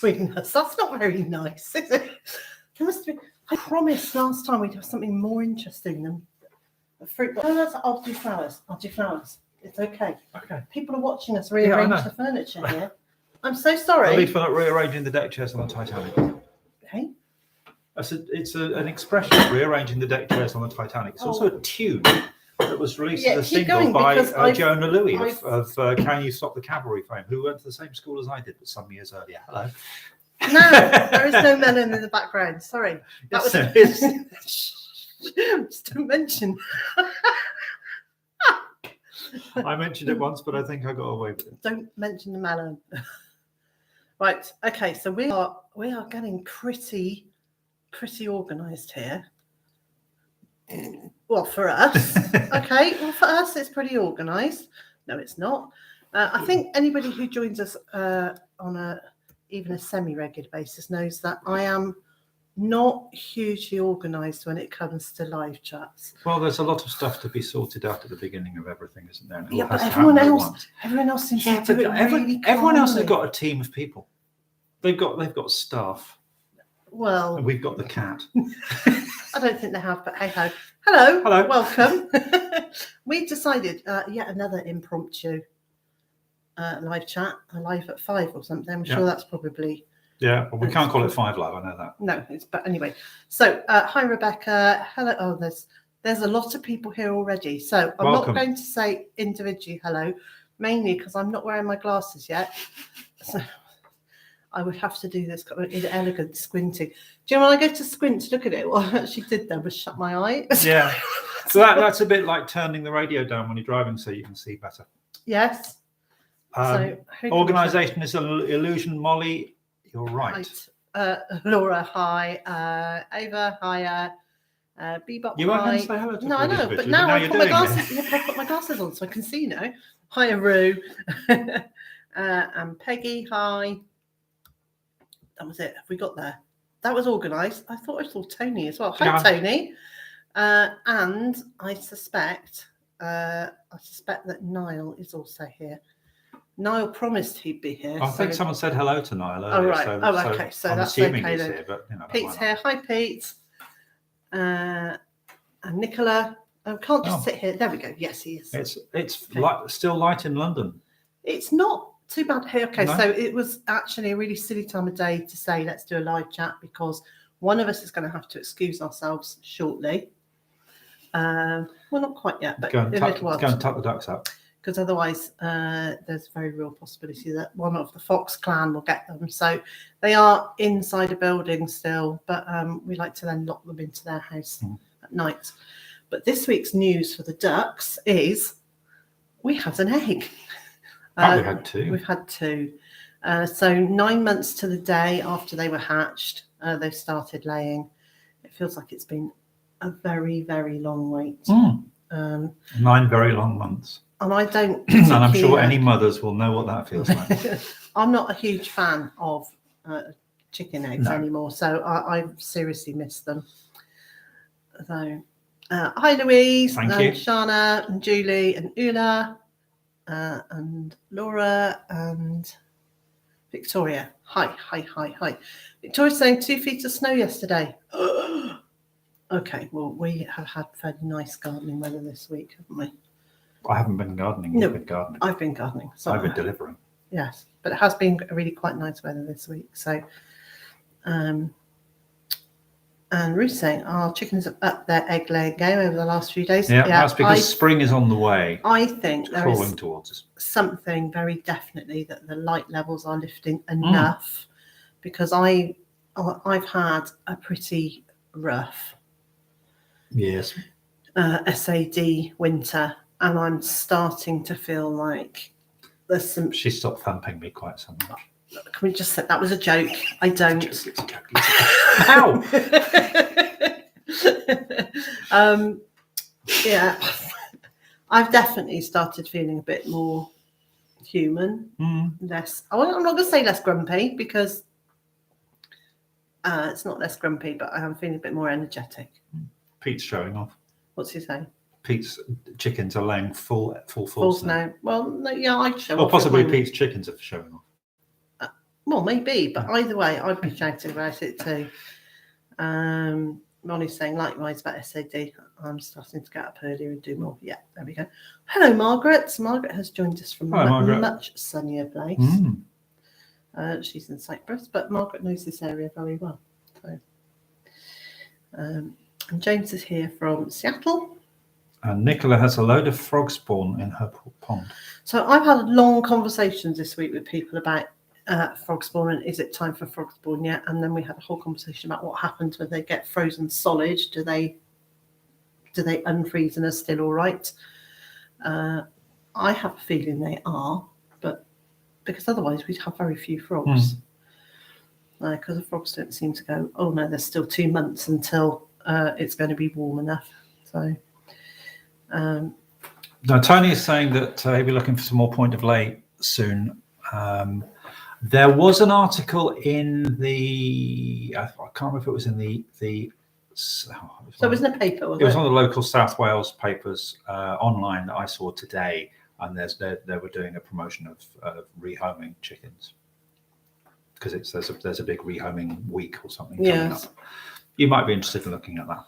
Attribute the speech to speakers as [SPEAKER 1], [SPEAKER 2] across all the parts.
[SPEAKER 1] Sweetness. That's not very nice, is it? There must be. I promised last time we'd have something more interesting than a fruit. I'll do flowers. It's okay.
[SPEAKER 2] Okay.
[SPEAKER 1] People are watching us rearrange the furniture here. I'm so sorry.
[SPEAKER 2] At least we're not rearranging the deck chairs on the Titanic.
[SPEAKER 1] Hey?
[SPEAKER 2] It's an expression, rearranging the deck chairs on the Titanic. It's also a tune that was released as a single by Jonah Louie of Can You Stop the Cavalry fame, who went to the same school as I did, but some years earlier. Hello.
[SPEAKER 1] No, there is no melon in the background. Sorry. That was just to mention.
[SPEAKER 2] I mentioned it once, but I think I got away with it.
[SPEAKER 1] Don't mention the melon. Right. Okay. So we are getting pretty organised here. Well, for us, okay. Well, for us, it's pretty organised. No, it's not. I think anybody who joins us on even a semi-regular basis knows that I am not hugely organised when it comes to live chats.
[SPEAKER 2] Well, there's a lot of stuff to be sorted out at the beginning of everything, isn't there?
[SPEAKER 1] Yeah, but everyone else seems to do it really
[SPEAKER 2] everyone else has got a team of people. They've got staff.
[SPEAKER 1] Well,
[SPEAKER 2] and we've got the cat.
[SPEAKER 1] I don't think they have, but hey ho. Hello, welcome. We decided yet another impromptu live chat, live at 5 or something. I'm sure that's probably.
[SPEAKER 2] Yeah, well, we can't call it 5 Live. I know that.
[SPEAKER 1] No, but anyway. So, hi Rebecca. Hello. Oh, there's a lot of people here already. So I'm not going to say individually hello, mainly because I'm not wearing my glasses yet. So I would have to do this in elegant squinting. Do you know when I go to squint to look at it? What I actually did there was shut my eye.
[SPEAKER 2] Yeah. So that's a bit like turning the radio down when you're driving so you can see better.
[SPEAKER 1] Yes.
[SPEAKER 2] Organisation is an illusion, Molly. You're right.
[SPEAKER 1] Laura, hi. Ava, hi. Bebop,
[SPEAKER 2] you weren't going to say hello to
[SPEAKER 1] No, I know, but now I put my glasses. Look, I put my glasses on so I can see now. Hi, Roo. And Peggy, hi. That was it. Have we got there? That was organised. I thought I saw Tony as well. Hi, Tony. And I suspect that Niall is also here. Niall promised he'd be here.
[SPEAKER 2] I think someone said hello to Niall earlier.
[SPEAKER 1] Oh, right. Okay. So that's
[SPEAKER 2] assuming
[SPEAKER 1] okay
[SPEAKER 2] he's
[SPEAKER 1] then.
[SPEAKER 2] here, but,
[SPEAKER 1] Pete's here. Hi, Pete. And Nicola. I can't just sit here. There we go. Yes, he is.
[SPEAKER 2] It's still light in London.
[SPEAKER 1] It's not too bad here. Okay,
[SPEAKER 2] no?
[SPEAKER 1] So it was actually a really silly time of day to say let's do a live chat because one of us is going to have to excuse ourselves shortly. Well, not quite yet, but
[SPEAKER 2] go and tuck the ducks up.
[SPEAKER 1] Because otherwise there's a very real possibility that one of the Fox clan will get them. So they are inside a building still, but we like to then lock them into their house at night. But this week's news for the ducks is we had an egg.
[SPEAKER 2] We had two.
[SPEAKER 1] We've had two. So 9 months to the day after they were hatched, they've started laying. It feels like it's been a very, very long wait.
[SPEAKER 2] 9 very long months.
[SPEAKER 1] And I don't.
[SPEAKER 2] And I'm sure any mothers will know what that feels like.
[SPEAKER 1] I'm not a huge fan of chicken eggs anymore, so I seriously miss them. So, hi Louise,
[SPEAKER 2] Thank you.
[SPEAKER 1] Shana, and Julie, and Una, and Laura, and Victoria. Hi. Victoria's saying 2 feet of snow yesterday. Okay, well, we have had fairly nice gardening weather this week, haven't we?
[SPEAKER 2] I haven't been gardening. You've been gardening.
[SPEAKER 1] I've been gardening. So
[SPEAKER 2] I've been delivering.
[SPEAKER 1] Yes, but it has been really quite nice weather this week. So, and Ruth's saying our chickens have upped their egg laying game over the last few days.
[SPEAKER 2] Yeah, that's because spring is on the way.
[SPEAKER 1] I think there is
[SPEAKER 2] towards us.
[SPEAKER 1] Something very definitely that the light levels are lifting enough because I've had a pretty rough SAD winter. And I'm starting to feel like there's some.
[SPEAKER 2] She stopped thumping me quite so much.
[SPEAKER 1] Can we just say that was a joke? I don't.
[SPEAKER 2] It's a joke. Ow!
[SPEAKER 1] Yeah, I've definitely started feeling a bit more human. Less. I'm not going to say less grumpy because it's not less grumpy, but I am feeling a bit more energetic.
[SPEAKER 2] Pete's showing off.
[SPEAKER 1] What's he saying?
[SPEAKER 2] Pete's chickens are laying full
[SPEAKER 1] False now. Well, no, yeah, I'd show off.
[SPEAKER 2] Or possibly Pete's chickens are showing off.
[SPEAKER 1] Well, maybe, but either way, I'd be shouting about it too. Molly's saying, likewise about SAD. I'm starting to get up earlier and do more. Yeah, there we go. Hello, Margaret. Margaret has joined us from a much sunnier place. She's in Cyprus, but Margaret knows this area very well. So, and James is here from Seattle.
[SPEAKER 2] And Nicola has a load of frog spawn in her pond. So
[SPEAKER 1] I've had long conversations this week with people about frog spawn and is it time for frog spawn yet? And then we had a whole conversation about what happens when they get frozen solid. Do they unfreeze and are still all right? I have a feeling they are, but because otherwise we'd have very few frogs. Because the frogs don't seem to go, oh no, there's still 2 months until it's going to be warm enough. So
[SPEAKER 2] now Tony is saying that he'll be looking for some more point of lay soon. There was an article in the, I can't remember if it was in so it was in
[SPEAKER 1] a paper,
[SPEAKER 2] it was on the local South Wales papers online that I saw today, and they were doing a promotion of rehoming chickens because there's a big rehoming week or something coming up. You might be interested in looking at that.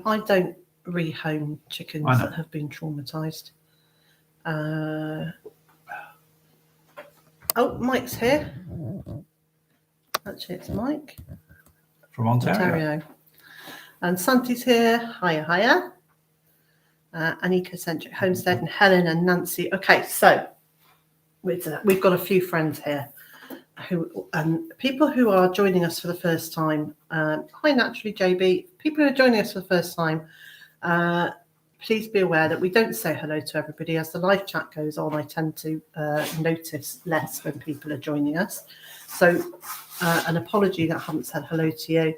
[SPEAKER 1] I don't rehome chickens that have been traumatized. Mike's here. Actually, it's Mike
[SPEAKER 2] from Ontario.
[SPEAKER 1] And Santi's here. Hiya. Anika-centric homestead and Helen and Nancy. Okay, so we've got a few friends here people who are joining us for the first time. Hi, Naturally JB. People who are joining us for the first time, please be aware that we don't say hello to everybody. As the live chat goes on, I tend to notice less when people are joining us. So an apology that I haven't said hello to you.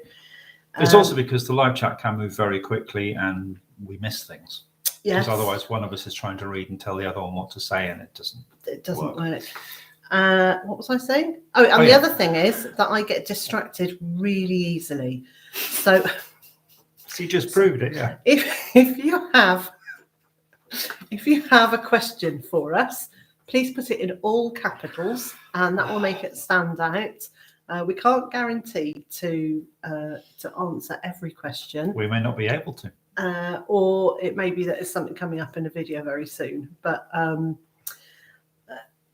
[SPEAKER 2] It's also because the live chat can move very quickly and we miss things.
[SPEAKER 1] Yes.
[SPEAKER 2] Because otherwise one of us is trying to read and tell the other one what to say and it doesn't
[SPEAKER 1] work. What was I saying? The other thing is that I get distracted really easily. So
[SPEAKER 2] you just proved it, yeah.
[SPEAKER 1] If you have a question for us, please put it in all capitals, and that will make it stand out. We can't guarantee to answer every question.
[SPEAKER 2] We may not be able to.
[SPEAKER 1] Or it may be that there's something coming up in a video very soon. But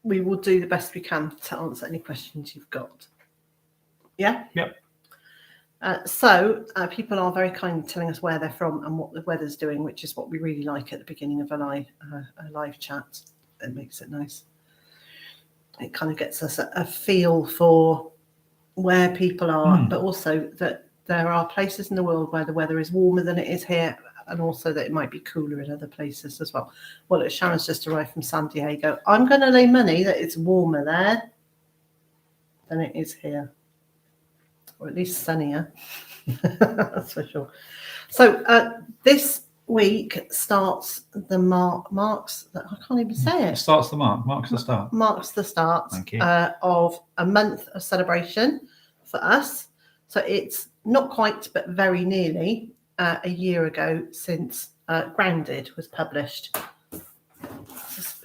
[SPEAKER 1] we will do the best we can to answer any questions you've got. Yeah?
[SPEAKER 2] Yep.
[SPEAKER 1] So people are very kind in telling us where they're from and what the weather's doing, which is what we really like at the beginning of a live chat. It makes it nice. It kind of gets us a feel for where people are, but also that there are places in the world where the weather is warmer than it is here, and also that it might be cooler in other places as well. Well, Sharon's just arrived from San Diego. I'm going to lay money that it's warmer there than it is here, or at least sunnier. That's for sure. So this week starts the marks that I can't even say it.
[SPEAKER 2] Starts the marks the start.
[SPEAKER 1] Marks the start.
[SPEAKER 2] Thank you.
[SPEAKER 1] Of a month of celebration for us. So it's not quite, but very nearly a year ago since Grounded was published.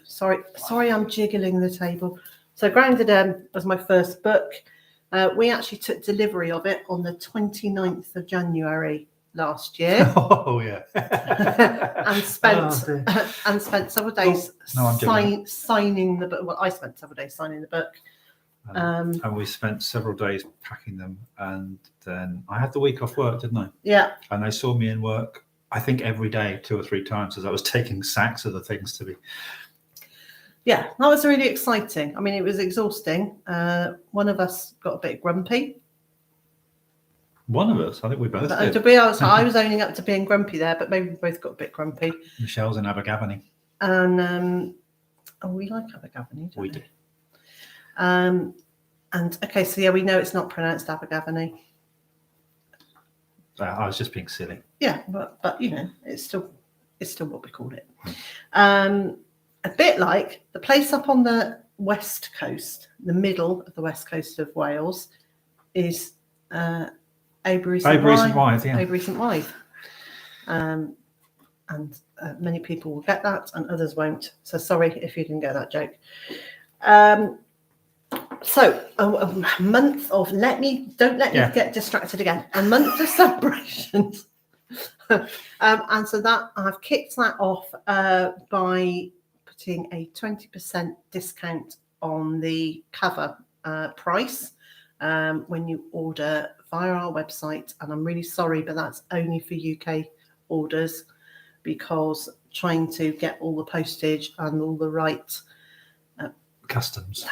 [SPEAKER 1] Sorry, I'm jiggling the table. So Grounded was my first book. We actually took delivery of it on the 29th of January last year.
[SPEAKER 2] Oh yeah.
[SPEAKER 1] and spent several days signing the book. Well, I spent several days signing the book.
[SPEAKER 2] And we spent several days packing them, and then I had the week off work, didn't I?
[SPEAKER 1] Yeah.
[SPEAKER 2] And they saw me in work, I think every day, 2 or 3 times, as I was taking sacks of the things to be.
[SPEAKER 1] Yeah, that was really exciting. I mean, it was exhausting. One of us got a bit grumpy.
[SPEAKER 2] One of us? I think we both did.
[SPEAKER 1] To be honest, I was owning up to being grumpy there, but maybe we both got a bit grumpy.
[SPEAKER 2] Michelle's in Abergavenny.
[SPEAKER 1] And we like Abergavenny, don't we?
[SPEAKER 2] We do.
[SPEAKER 1] And okay, so yeah, we know it's not pronounced Abergavenny.
[SPEAKER 2] I was just being silly.
[SPEAKER 1] Yeah, but you know, it's still what we called it. A bit like the place up on the west coast, the middle of the west coast of Wales, is Avebury St Wythe.
[SPEAKER 2] Yeah.
[SPEAKER 1] Avebury St Wythe. And many people will get that, and others won't. So sorry if you didn't get that joke. So a month of don't let me get distracted again. A month of celebrations. And so that I've kicked that off by putting a 20% discount on the cover price when you order via our website. And I'm really sorry, but that's only for UK orders, because trying to get all the postage and all the right
[SPEAKER 2] customs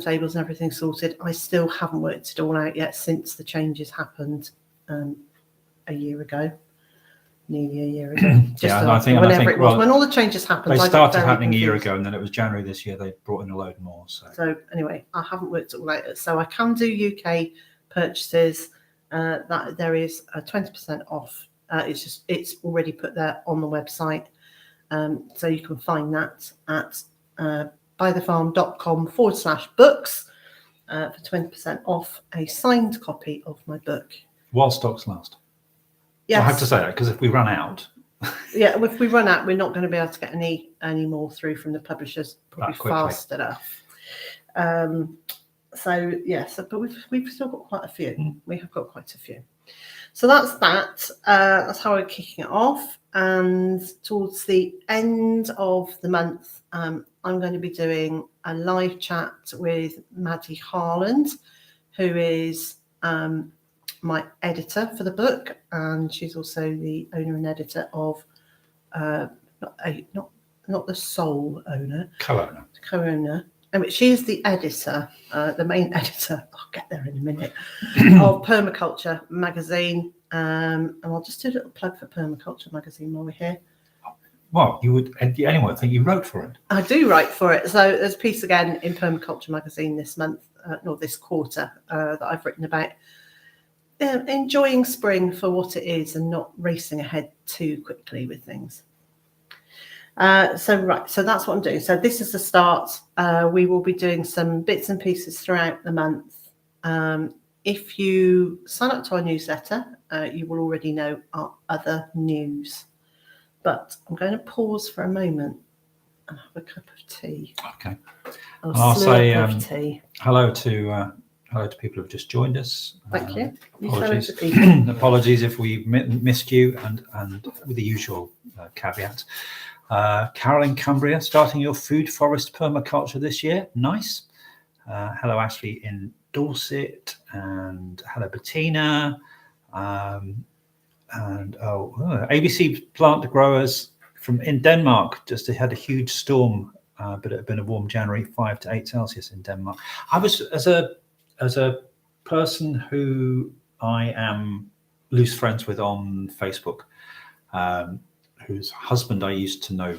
[SPEAKER 1] labels and everything sorted, I still haven't worked it all out yet since the changes happened a year ago. Nearly a year ago.
[SPEAKER 2] I think
[SPEAKER 1] when all the changes happened,
[SPEAKER 2] they started happening a year ago, and then it was January this year they brought in a load more.
[SPEAKER 1] So anyway, I haven't worked it all out. So I can do UK purchases. That there is a 20% off. It's already put there on the website, so you can find that at bytherfarm.com/books for 20% off a signed copy of my book.
[SPEAKER 2] While stocks last. Yes. I have to say that, because if we run out,
[SPEAKER 1] if we run out, we're not going to be able to get any more through from the publishers probably fast enough. But we've still got quite a few. We have got quite a few. So that's that. That's how we're kicking it off. And towards the end of the month, I'm going to be doing a live chat with Maddie Harland, who is my editor for the book, and she's also the owner and editor of not the sole owner, co-owner. She is the editor, the main editor. I'll get there in a minute. Of Permaculture magazine, and I'll just do a little plug for Permaculture magazine while we're here.
[SPEAKER 2] Well, you would anyone think you wrote for it?
[SPEAKER 1] I do write for it. So there's a piece again in Permaculture magazine this month, this quarter, that I've written about enjoying spring for what it is and not racing ahead too quickly with things. So that's what I'm doing. So this is the start. We will be doing some bits and pieces throughout the month. If you sign up to our newsletter, you will already know our other news. But I'm going to pause for a moment and have a cup of tea.
[SPEAKER 2] Okay. I'll say hello to people who've just joined us.
[SPEAKER 1] Thank you.
[SPEAKER 2] Apologies if we missed you, and with the usual caveat. Carol in Cumbria, starting your food forest permaculture this year. Nice. Hello, Ashley in Dorset, and hello, Bettina. ABC plant growers in Denmark just had a huge storm, but it had been a warm January, 5 to 8 Celsius in Denmark. I was as a person who I am loose friends with on Facebook, whose husband I used to know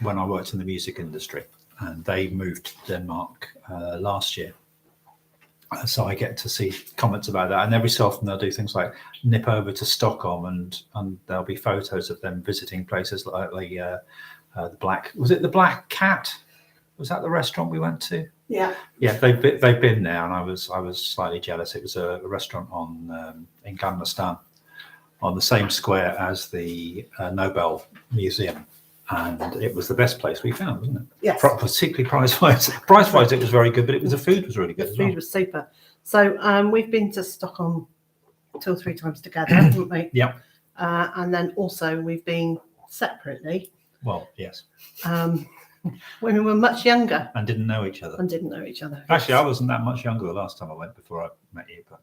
[SPEAKER 2] when I worked in the music industry, and they moved to Denmark last year. So I get to see comments about that, and every so often they'll do things like nip over to Stockholm, and there'll be photos of them visiting places like the Black Cat? Was that the restaurant we went to?
[SPEAKER 1] Yeah,
[SPEAKER 2] they've been there, and I was slightly jealous. It was a restaurant in Carmarthenshire, on the same square as the Nobel Museum, and it was the best place we found, wasn't it?
[SPEAKER 1] Yes.
[SPEAKER 2] Particularly price-wise. Price-wise, it was very good, but the food was really good.
[SPEAKER 1] The food was super. So we've been to Stockholm 2 or 3 times together, haven't we?
[SPEAKER 2] Yeah.
[SPEAKER 1] And then also we've been separately.
[SPEAKER 2] Well, yes.
[SPEAKER 1] When we were much younger.
[SPEAKER 2] And didn't know each other. Actually, I wasn't that much younger the last time I went before I met you, but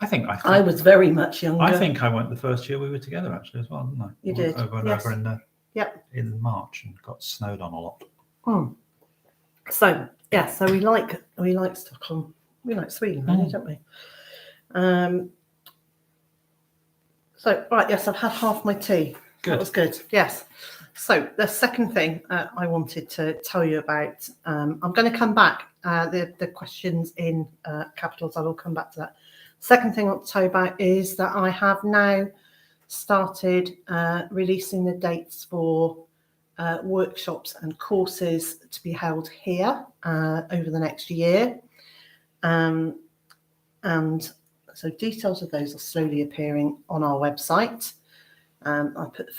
[SPEAKER 2] I think I was very much younger. I think I went the first year we were together, actually, as well, didn't I?
[SPEAKER 1] You did.
[SPEAKER 2] Over in March, and got snowed on a lot.
[SPEAKER 1] So we like Stockholm. We like Sweden, really, don't we? Yes, I've had half my tea.
[SPEAKER 2] Good.
[SPEAKER 1] That was good. Yes. So the second thing I wanted to tell you about, I'm going to come back. The questions in capitals, I will come back to that. Second thing I want to tell you about is that I have now started releasing the dates for workshops and courses to be held here over the next year. And so details of those are slowly appearing on our website. I put the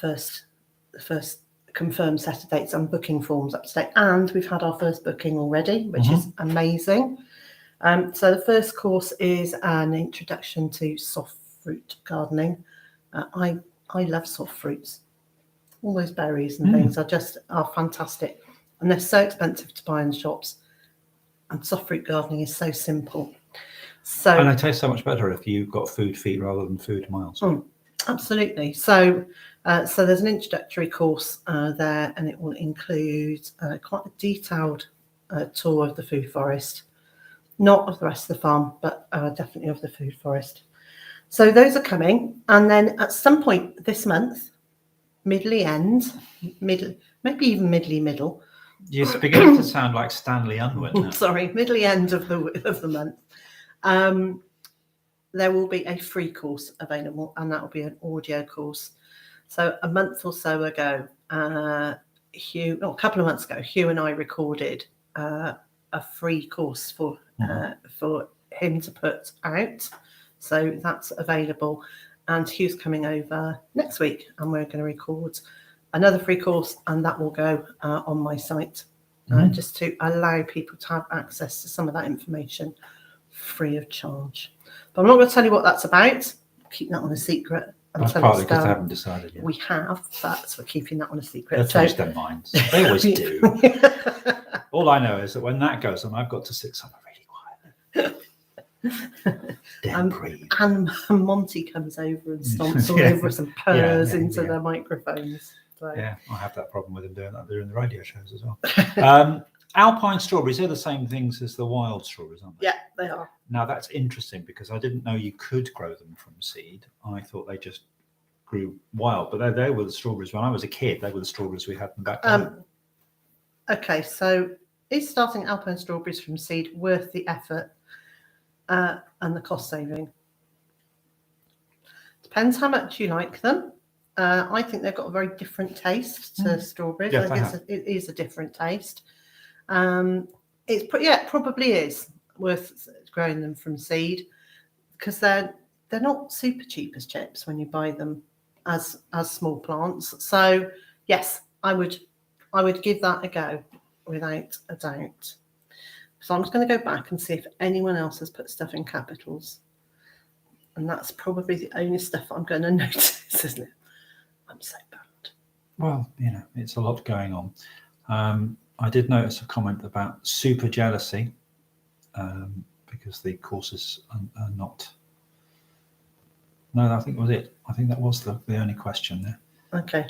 [SPEAKER 1] first confirmed set of dates and booking forms up to date. And we've had our first booking already, which is amazing. So the first course is an introduction to soft fruit gardening. I love soft fruits. All those berries and things are fantastic. And they're so expensive to buy in shops. And soft fruit gardening is so simple.
[SPEAKER 2] And they taste so much better if you've got food feet rather than food miles.
[SPEAKER 1] Absolutely. So there's an introductory course there, and it will include quite a detailed tour of the food forest. Not of the rest of the farm, but definitely of the food forest. So those are coming. And then at some point this month, maybe even middle.
[SPEAKER 2] You're beginning to sound like Stanley Unwin now.
[SPEAKER 1] Sorry, middly end of the month. There will be a free course available, and that will be an audio course. So a month or so ago, a couple of months ago, Hugh and I recorded a free course for him to put out. So that's available. And Hugh's coming over next week, and we're going to record another free course, and that will go on my site just to allow people to have access to some of that information free of charge. But I'm not going to tell you what that's about. Keep that one a secret.
[SPEAKER 2] That's partly because I haven't decided yet.
[SPEAKER 1] We have, but we're keeping that one a secret.
[SPEAKER 2] They've changed their minds. They always do. All I know is that when that goes on, I've got to sit somewhere really quiet.
[SPEAKER 1] And Monty comes over and stomps all over us and purrs into their microphones. So.
[SPEAKER 2] Yeah, I have that problem with them doing that during the radio shows as well. Alpine strawberries, they're the same things as the wild strawberries, aren't they?
[SPEAKER 1] Yeah, they are.
[SPEAKER 2] Now, that's interesting because I didn't know you could grow them from seed. I thought they just grew wild, but they were the strawberries. When I was a kid, they were the strawberries we had in the back garden.
[SPEAKER 1] Okay, so is starting Alpine strawberries from seed worth the effort and the cost saving? Depends how much you like them. I think they've got a very different taste to strawberries.
[SPEAKER 2] Yes,
[SPEAKER 1] I guess it is a different taste. It probably is worth growing them from seed because they're not super cheap as chips when you buy them as small plants. So yes, I would give that a go without a doubt. So I'm just going to go back and see if anyone else has put stuff in capitals, and that's probably the only stuff I'm going to notice, isn't it? I'm so bad.
[SPEAKER 2] Well, it's a lot going on. I did notice a comment about super jealousy because the courses are not. No, I think that was it. I think that was the only question there.
[SPEAKER 1] Okay.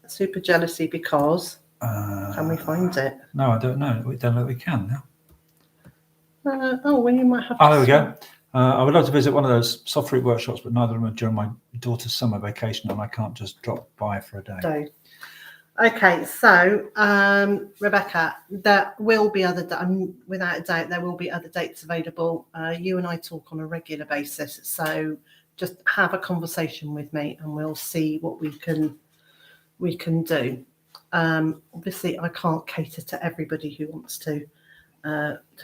[SPEAKER 1] Super jealousy because can we find it?
[SPEAKER 2] No, I don't know. We don't know that we can now.
[SPEAKER 1] Well, you might have.
[SPEAKER 2] There we go. I would love to visit one of those soft fruit workshops, but neither of them are during my daughter's summer vacation, and I can't just drop by for a day.
[SPEAKER 1] No. Okay, so Rebecca, there will be without a doubt, there will be other dates available. You and I talk on a regular basis, so just have a conversation with me, and we'll see what we can do. Obviously, I can't cater to everybody who wants to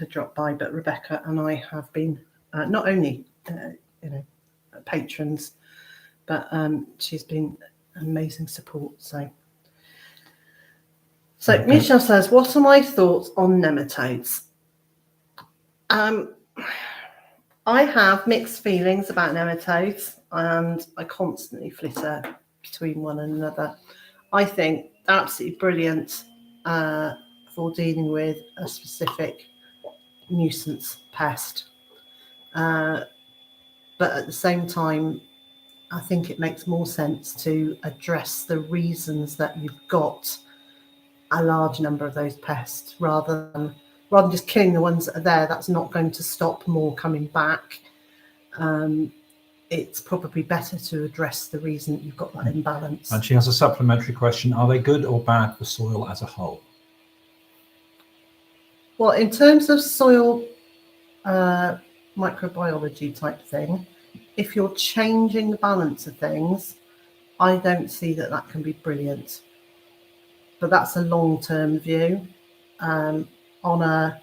[SPEAKER 1] drop by, but Rebecca and I have been not only patrons, but she's been amazing support. So okay. Michelle says, what are my thoughts on nematodes? I have mixed feelings about nematodes, and I constantly flitter between one and another. I think they're absolutely brilliant for dealing with a specific nuisance pest. But at the same time, I think it makes more sense to address the reasons that you've got a large number of those pests rather than just killing the ones that are there. That's not going to stop more coming back. It's probably better to address the reason that you've got that imbalance.
[SPEAKER 2] And she has a supplementary question. Are they good or bad for soil as a whole?
[SPEAKER 1] Well, in terms of soil microbiology type thing, if you're changing the balance of things, I don't see that can be brilliant. But that's a long-term view. On a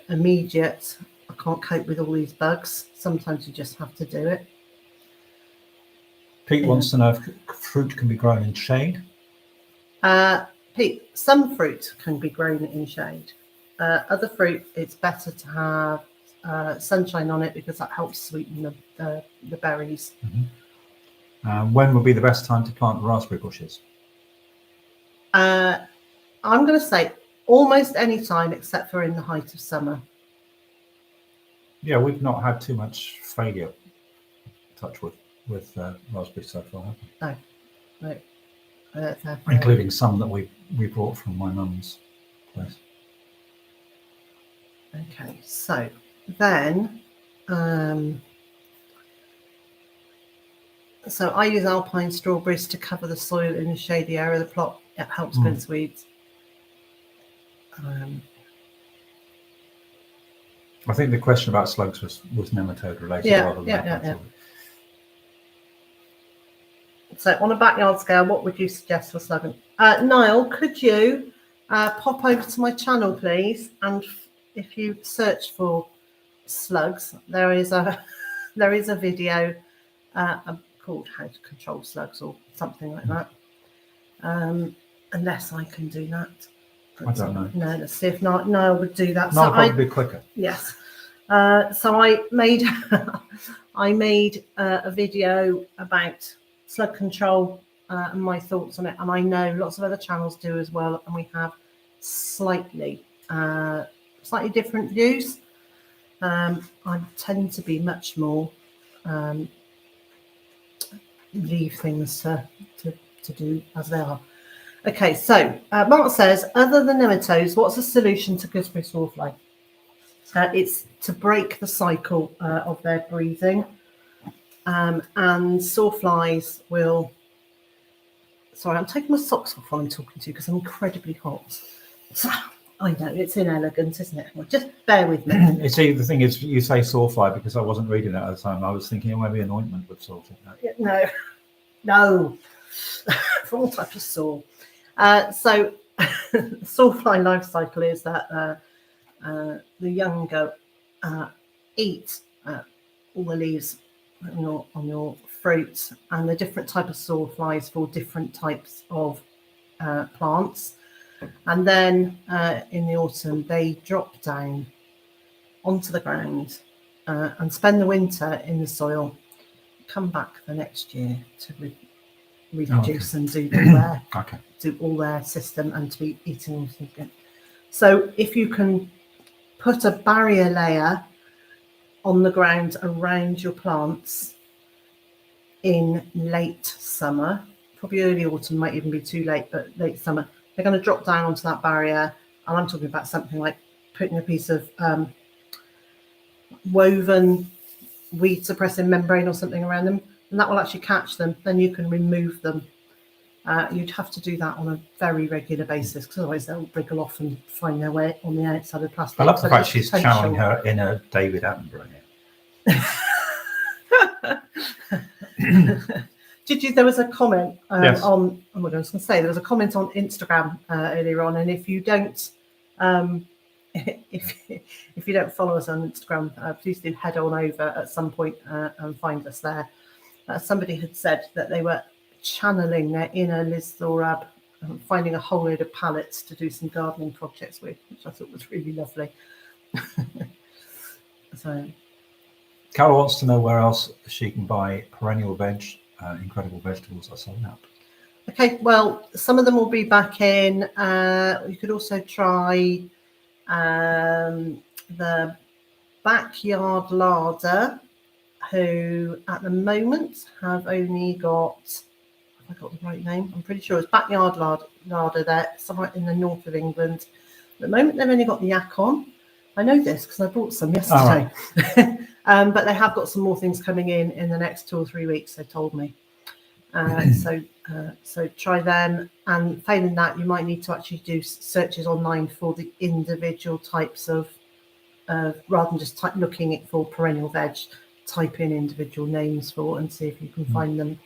[SPEAKER 1] immediate, I can't cope with all these bugs. Sometimes you just have to do it.
[SPEAKER 2] Pete wants to know if fruit can be grown in shade.
[SPEAKER 1] Pete, some fruit can be grown in shade. Other fruit, it's better to have sunshine on it because that helps sweeten the berries.
[SPEAKER 2] When would be the best time to plant raspberry bushes?
[SPEAKER 1] I'm going to say almost any time except for in the height of summer.
[SPEAKER 2] Yeah, we've not had too much failure touch with raspberries so far, have we?
[SPEAKER 1] No.
[SPEAKER 2] Including some that we brought from my mum's place.
[SPEAKER 1] Okay, so then, so I use alpine strawberries to cover the soil in the shady area of the plot. It helps against weeds.
[SPEAKER 2] I think the question about slugs was nematode related rather than
[SPEAKER 1] yeah. So on a backyard scale, what would you suggest for slugging? Niall, could you pop over to my channel, please? And if you search for slugs, there is a video called "How to Control Slugs" or something like that. Unless I can do that.
[SPEAKER 2] I don't know.
[SPEAKER 1] No, let's see if Niall would do that.
[SPEAKER 2] No, so probably quicker.
[SPEAKER 1] Yes. So I made a video about slug control and my thoughts on it, and I know lots of other channels do as well, and we have slightly different views. I tend to be much more leave things to do as they are. Okay, so Mark says, other than nematodes, what's the solution to gooseberry sawfly? It's to break the cycle of their breathing, and sawflies will. Sorry, I'm taking my socks off while I'm talking to you because I'm incredibly hot. So, I know it's inelegant, isn't it? Well, just bear with me.
[SPEAKER 2] You see, the thing is, you say sawfly because I wasn't reading that at the time. I was thinking maybe an ointment would sort it.
[SPEAKER 1] No, for all types of saw. So, sawfly life cycle is that the young goat eat all the leaves on your fruit, and the different type of sawflies for different types of plants. And then in the autumn, they drop down onto the ground and spend the winter in the soil, come back the next year to reproduce and do all their system and to be eating again. So if you can put a barrier layer on the ground around your plants in late summer, probably early autumn, might even be too late, but late summer, they're going to drop down onto that barrier. And I'm talking about something like putting a piece of woven weed suppressing membrane or something around them, and that will actually catch them. Then you can remove them. You'd have to do that on a very regular basis because otherwise they'll wriggle off and find their way on the outside of the plastic.
[SPEAKER 2] I love the fact she's channeling her inner David Attenborough here.
[SPEAKER 1] There was a comment
[SPEAKER 2] yes.
[SPEAKER 1] on. Oh my God, I was going to say there was a comment on Instagram earlier on, and if you don't, if you don't follow us on Instagram, please do head on over at some point and find us there. Somebody had said that they were channeling their inner Liz Zorab, finding a whole load of pallets to do some gardening projects with, which I thought was really lovely. So,
[SPEAKER 2] Carol wants to know where else she can buy perennial veg. Incredible vegetables are sold out.
[SPEAKER 1] Okay, well, some of them will be back in. You could also try the Backyard Larder, who at the moment have only got, have I got the right name? I'm pretty sure it's Backyard Larder there, somewhere in the north of England. At the moment, they've only got the yak on. I know this because I bought some yesterday. Right. But they have got some more things coming in the next 2 or 3 weeks, they told me. So try them, and failing that, you might need to actually do searches online for the individual types of, rather than just looking at for perennial veg, type in individual names for and see if you can find them.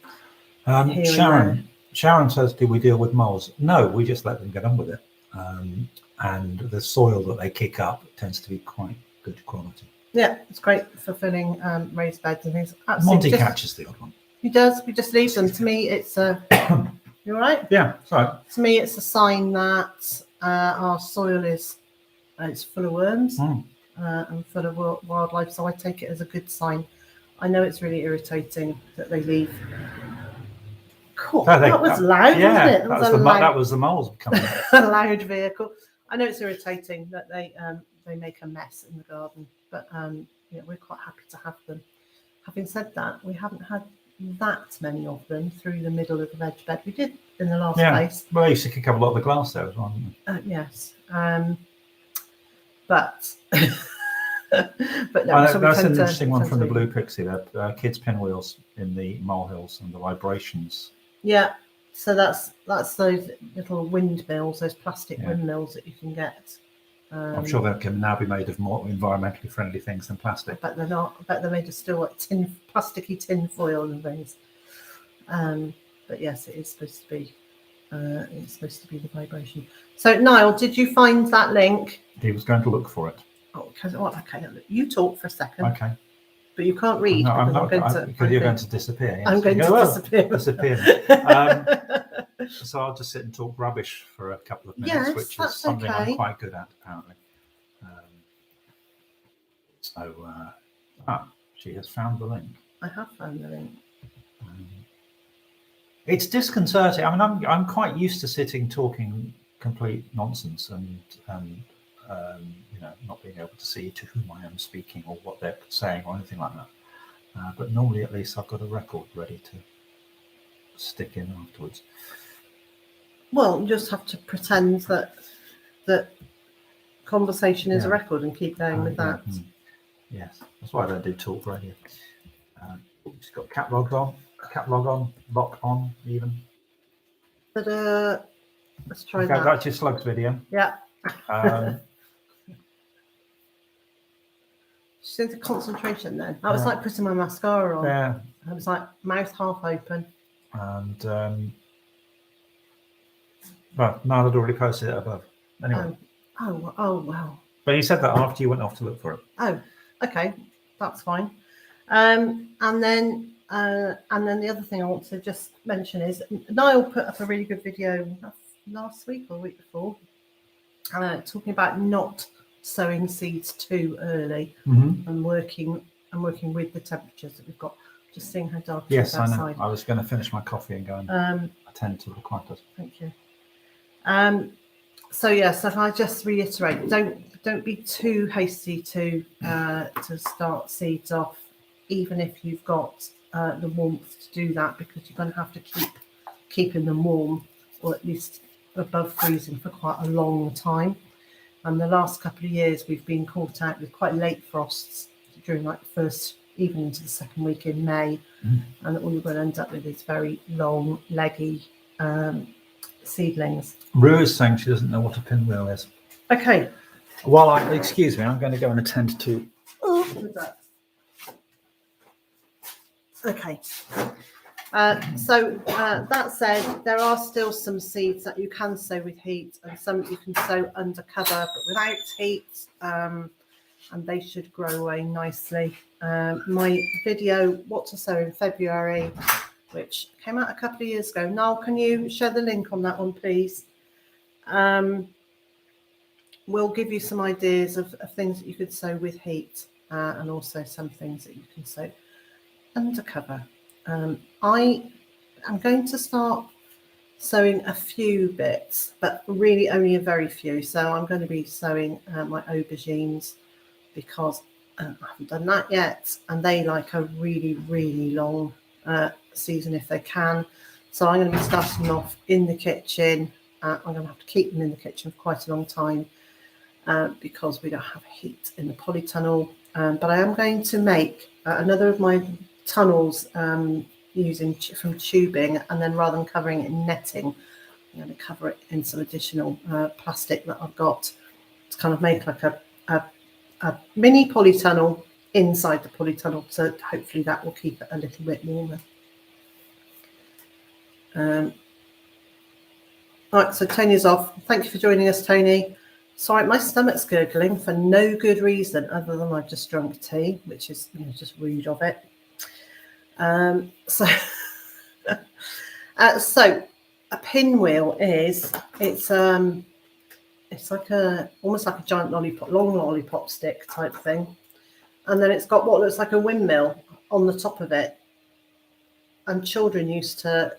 [SPEAKER 2] Sharon says, do we deal with moles? No, we just let them get on with it. And the soil that they kick up tends to be quite good quality.
[SPEAKER 1] Yeah, it's great for filling raised beds and things.
[SPEAKER 2] Monty catches the odd one.
[SPEAKER 1] He does. We just leave them. To me, it's You all right?
[SPEAKER 2] Yeah, sorry.
[SPEAKER 1] To me, it's a sign that our soil is it's full of worms and full of wildlife. So I take it as a good sign. I know it's really irritating that they leave. Cool. That was loud, wasn't it?
[SPEAKER 2] That was the moles coming.
[SPEAKER 1] A loud vehicle. I know it's irritating that they make a mess in the garden, but we're quite happy to have them. Having said that, we haven't had that many of them through the middle of the veg bed. We did in the last place.
[SPEAKER 2] Well, I used to kick up a lot of the glass there as well.
[SPEAKER 1] Yes. But but no, so
[SPEAKER 2] that's an interesting one from the Blue Pixie. That kids' pinwheels in the molehills and the vibrations.
[SPEAKER 1] Yeah. So that's those little windmills, those plastic windmills that you can get.
[SPEAKER 2] I'm sure they can now be made of more environmentally friendly things than plastic.
[SPEAKER 1] But they're not. I bet they're made of still like plasticky tin foil and things. But yes, it is supposed to be. It's supposed to be the vibration. So Niall, did you find that link?
[SPEAKER 2] He was going to look for it.
[SPEAKER 1] Oh, okay. You talk for a second.
[SPEAKER 2] Okay.
[SPEAKER 1] But you can't read.
[SPEAKER 2] No, I'm not because you're going to disappear. Yes.
[SPEAKER 1] I'm going to
[SPEAKER 2] disappear. So I'll just sit and talk rubbish for a couple of minutes, which is something I'm quite good at, apparently. She has found the link.
[SPEAKER 1] I have found the link.
[SPEAKER 2] It's disconcerting. I mean, I'm quite used to sitting talking complete nonsense and not being able to see to whom I am speaking or what they're saying or anything like that. But normally, at least, I've got a record ready to stick in afterwards. Well,
[SPEAKER 1] you just have to pretend that conversation is a record and keep going with that.
[SPEAKER 2] Yes, that's why I don't do talk radio. Just got catalog on, lock on, even.
[SPEAKER 1] But let's try that.
[SPEAKER 2] That's your slugs video.
[SPEAKER 1] Yeah. She's into concentration then. That was like putting my mascara on.
[SPEAKER 2] Yeah.
[SPEAKER 1] It was like mouth half open.
[SPEAKER 2] And well, Niall had already posted it above. Anyway.
[SPEAKER 1] Oh, wow.
[SPEAKER 2] But you said that after you went off to look for it.
[SPEAKER 1] Oh, okay, that's fine. And then the other thing I want to just mention is Niall put up a really good video last week or the week before, talking about not sowing seeds too early and working with the temperatures that we've got. Just seeing how dark it is outside.
[SPEAKER 2] Yes, I know. I was going to finish my coffee and go and attend to the quantas.
[SPEAKER 1] Thank you. So if I just reiterate, don't be too hasty to start seeds off, even if you've got the warmth to do that, because you're going to have to keep keeping them warm, or at least above freezing, for quite a long time. And the last couple of years we've been caught out with quite late frosts during like the first, even into the second week in May, and all you're going to end up with is very long, leggy seedlings.
[SPEAKER 2] Rue is saying she doesn't know what a pinwheel is.
[SPEAKER 1] Okay.
[SPEAKER 2] Excuse me, I'm going to go and attend to.
[SPEAKER 1] Okay. So that said, there are still some seeds that you can sow with heat, and some you can sow under cover but without heat, and they should grow away nicely. My video, What to Sow in February, which came out a couple of years ago. Niall, can you share the link on that one, please? We'll give you some ideas of things that you could sow with heat, and also some things that you can sow under cover. I am going to start sowing a few bits, but really only a very few. So I'm going to be sowing my aubergines, because I haven't done that yet, and they like a really, really long season if they can. So I'm going to be starting off in the kitchen. I'm going to have to keep them in the kitchen for quite a long time because we don't have heat in the polytunnel. But I am going to make another of my tunnels using from tubing, and then rather than covering it in netting, I'm going to cover it in some additional plastic that I've got to kind of make like a mini polytunnel inside the polytunnel, so hopefully that will keep it a little bit warmer. Right, so Tony's off. Thank you for joining us, Tony. Sorry, my stomach's gurgling for no good reason other than I've just drunk tea, which is just rude of it. So pinwheel is, it's like almost like a giant lollipop, long lollipop stick type thing, and then it's got what looks like a windmill on the top of it. And children used to,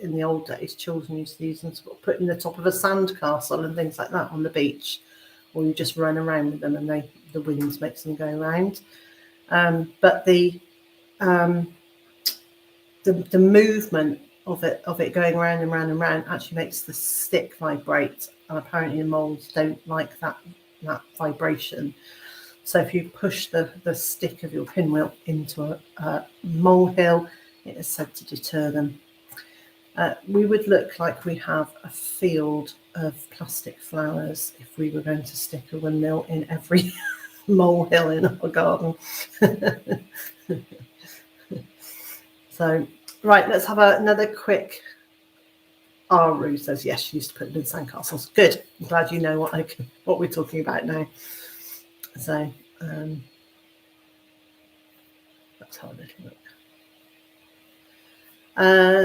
[SPEAKER 1] in the old days, children used to use them to put in the top of a sand castle and things like that on the beach, or you just run around with them and the wind makes them go around. But the movement of it going round and round and round actually makes the stick vibrate, and apparently the moles don't like that vibration. So if you push the stick of your pinwheel into a molehill, it is said to deter them. We would look like we have a field of plastic flowers if we were going to stick a windmill in every molehill in our garden. So, right, let's have another quick. Aru says yes, she used to put them in sandcastles. Good. I'm glad you know what we're talking about now. So let's have a little look.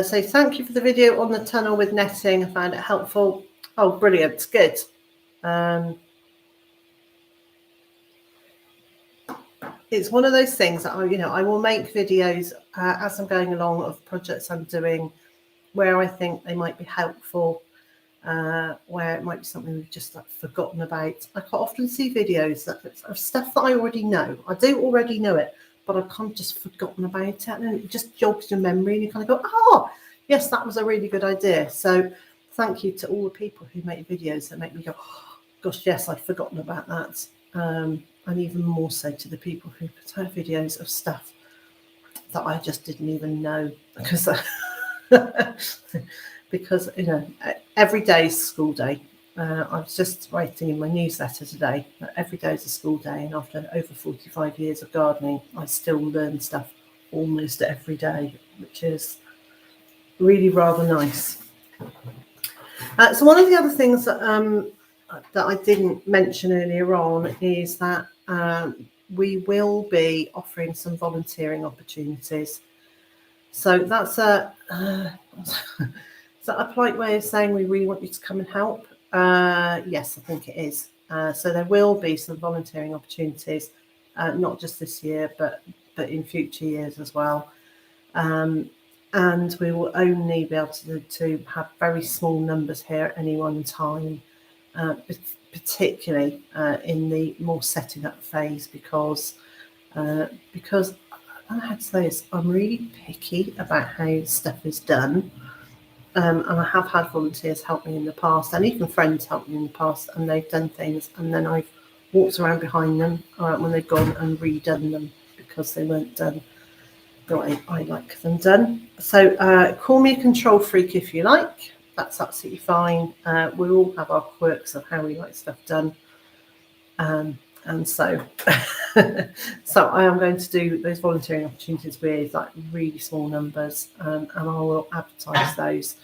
[SPEAKER 1] So thank you for the video on the tunnel with netting. I found it helpful. Oh, brilliant. Good. It's one of those things that I will make videos as I'm going along of projects I'm doing where I think they might be helpful, where it might be something we've just forgotten about. I quite often see videos of stuff that I already know. I do already know it, but I've kind of just forgotten about it, and it just jogs your memory, and you kind of go, oh, yes, that was a really good idea. So thank you to all the people who make videos that make me go, oh, gosh, yes, I'd forgotten about that. And even more so to the people who put out videos of stuff that I just didn't even know, because every day is school day. I was just writing in my newsletter today that every day is a school day, and after over 45 years of gardening, I still learn stuff almost every day, which is really rather nice. So one of the other things that I didn't mention earlier on is that we will be offering some volunteering opportunities. So that's is that a polite way of saying we really want you to come and help? Yes, I think it is. So there will be some volunteering opportunities, not just this year, but in future years as well. And we will only be able to have very small numbers here at any one time, particularly in the more setting up phase, because I had to say this, I'm really picky about how stuff is done. And I have had volunteers help me in the past, and even friends help me in the past, and they've done things, and then I've walked around behind them when they've gone and redone them because they weren't done the way I like them done. So call me a control freak if you like. That's absolutely fine. We all have our quirks of how we like stuff done. And so so I am going to do those volunteering opportunities with like really small numbers, and I will advertise those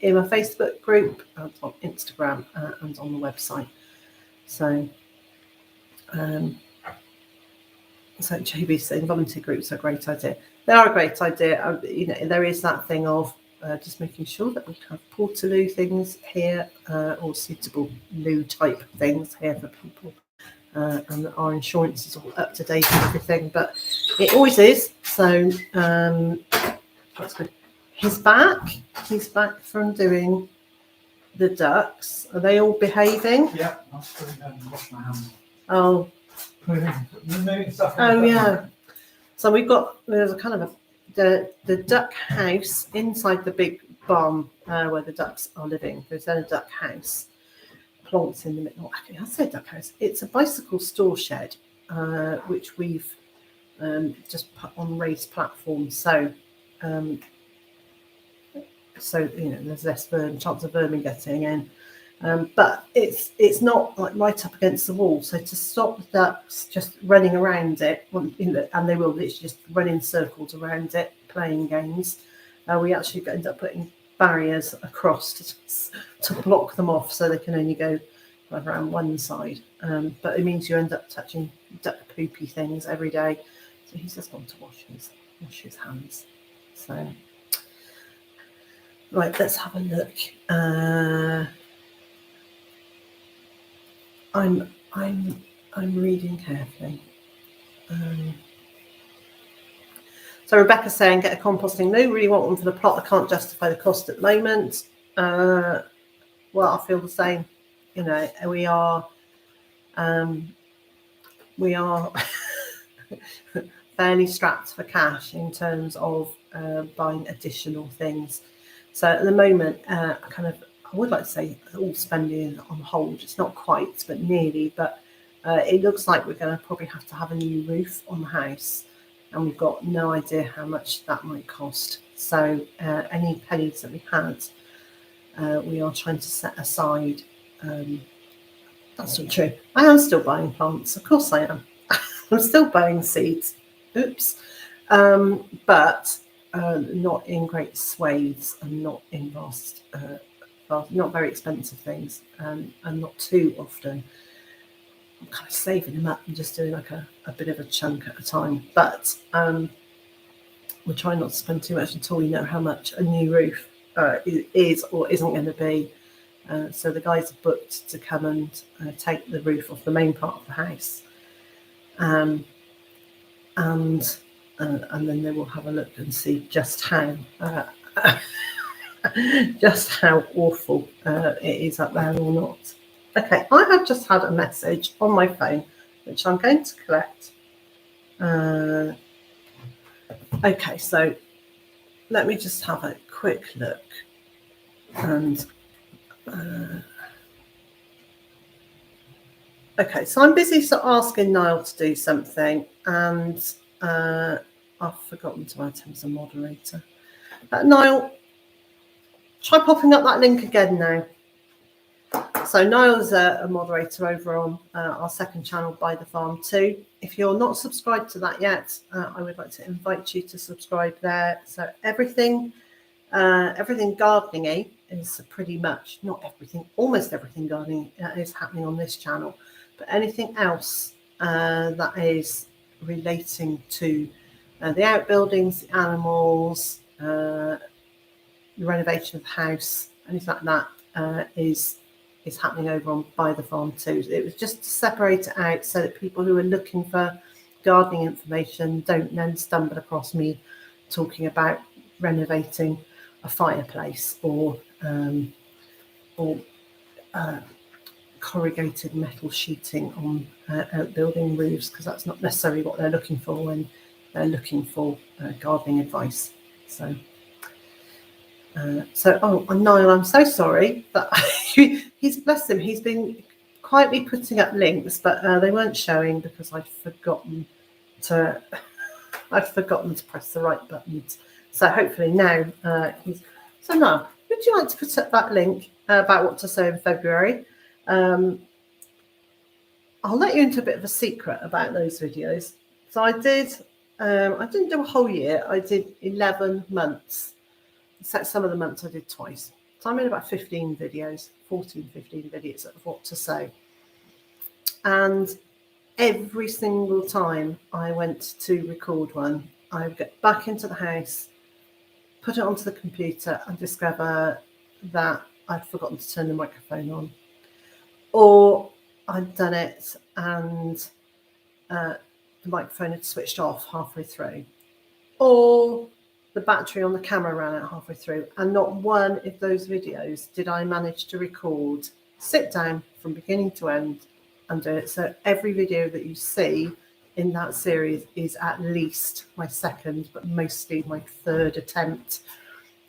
[SPEAKER 1] in my Facebook group and on Instagram and on the website. So so JB saying volunteer groups are a great idea. They are a great idea. There is that thing of just making sure that we have portaloo things here, or suitable loo type things here for people. And our insurance is all up to date and everything, but it always is. So that's good. He's back from doing the ducks. Are they all behaving?
[SPEAKER 2] Yeah, I'll just go and wash my hands.
[SPEAKER 1] Oh yeah. So there's a kind of the duck house inside the big barn where the ducks are living. There's then a duck house. Plants in the middle. I said duck house. It's a bicycle store shed, which we've just put on raised platforms. So there's less chance of vermin getting in. But it's not like right up against the wall. So to stop the ducks just running around it, and they will literally just run in circles around it, playing games. We actually end up putting barriers across to block them off, so they can only go around one side. But it means you end up touching duck poopy things every day. So he's just gone to wash his hands. So Right, let's have a look. I'm reading carefully. So Rebecca's saying, get a composting loo. Really want one for the plot. I can't justify the cost at the moment. Well, I feel the same. You know, we are fairly strapped for cash in terms of buying additional things. So at the moment, I would like to say all spending is on hold. It's not quite, but nearly. But it looks like we're going to probably have to have a new roof on the house, and we've got no idea how much that might cost. So any pennies that we had, we are trying to set aside. That's not true. I am still buying plants. Of course I am. I'm still buying seeds. Oops. But not in great swathes and not in vast, not very expensive things, and not too often. I'm kind of saving them up and just doing like a bit of a chunk at a time. But we're trying not to spend too much until we know how much a new roof is or isn't going to be. So the guys are booked to come and take the roof off the main part of the house. And then they will have a look and see just how awful it is up there or not. Okay, I have just had a message on my phone, which I'm going to collect. Okay, so let me just have a quick look. And okay, so I'm busy asking Niall to do something, and I've forgotten to add him as a moderator. Niall, try popping up that link again now. So Niall's a moderator over on our second channel, Byther Farm 2. If you're not subscribed to that yet, I would like to invite you to subscribe there. So everything gardening-y is pretty much, not everything, almost everything gardening is happening on this channel. But anything else that is relating to the outbuildings, the animals, the renovation of the house, anything like that is happening over on Byther Farm 2. It was just to separate it out so that people who are looking for gardening information don't then stumble across me talking about renovating a fireplace or corrugated metal sheeting on outbuilding roofs, because that's not necessarily what they're looking for when they're looking for gardening advice. So Niall, I'm so sorry, but he's bless him. He's been quietly putting up links, but they weren't showing because I'd forgotten to press the right buttons. So hopefully now So Niall, would you like to put up that link about what to sow in February? I'll let you into a bit of a secret about those videos. So I didn't do a whole year. I did 11 months. Except some of the months I did twice. So I made about 15 videos of what to sow. And every single time I went to record one, I would get back into the house, put it onto the computer and discover that I'd forgotten to turn the microphone on. Or I'd done it and the microphone had switched off halfway through. Or the battery on the camera ran out halfway through, and not one of those videos did I manage to record, sit down from beginning to end and do it. So every video that you see in that series is at least my second, but mostly my third attempt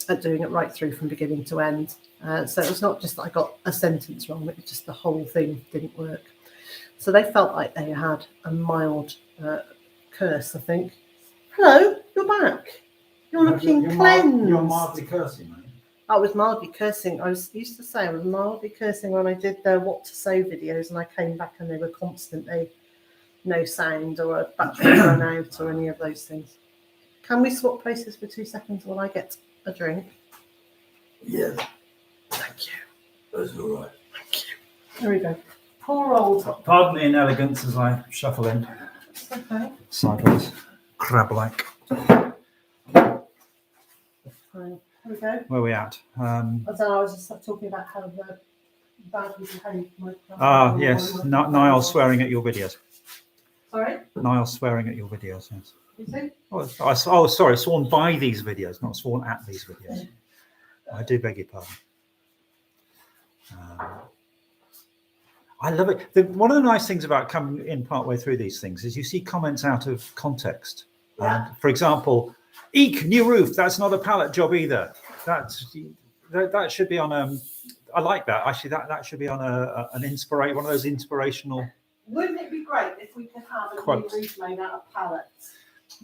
[SPEAKER 1] at doing it right through from beginning to end. So it was not just that I got a sentence wrong, it was just the whole thing didn't work. So they felt like they had a mild curse, I think. Hello, you're back. You're looking cleansed.
[SPEAKER 2] You're mildly cursing, man.
[SPEAKER 1] I was mildly cursing. I used to say I was mildly cursing when I did the what to sow videos, and I came back and they were constantly no sound or a battery run out or any of those things. Can we swap places for 2 seconds while I get a drink?
[SPEAKER 2] Yes.
[SPEAKER 1] Thank you.
[SPEAKER 2] That's all right.
[SPEAKER 1] Thank you. There we go. Poor old.
[SPEAKER 2] Pardon the inelegance as I shuffle in.
[SPEAKER 1] Okay.
[SPEAKER 2] Sideways. Crab-like.
[SPEAKER 1] Fine. There we go.
[SPEAKER 2] Where are we at?
[SPEAKER 1] I was just talking about how the bad people behave.
[SPEAKER 2] Yes. Niall's swearing at your videos.
[SPEAKER 1] Sorry?
[SPEAKER 2] Niall's swearing at your videos, yes.
[SPEAKER 1] You see?
[SPEAKER 2] Sorry, sworn by these videos, not sworn at these videos. I do beg your pardon. I love it. One of the nice things about coming in partway through these things is you see comments out of context.
[SPEAKER 1] Yeah.
[SPEAKER 2] For example, eek, new roof. That's not a pallet job either. That should be on I like that. Actually, that should be on one of those inspirational.
[SPEAKER 1] Wouldn't it be great if we could have a new roof made out of pallets?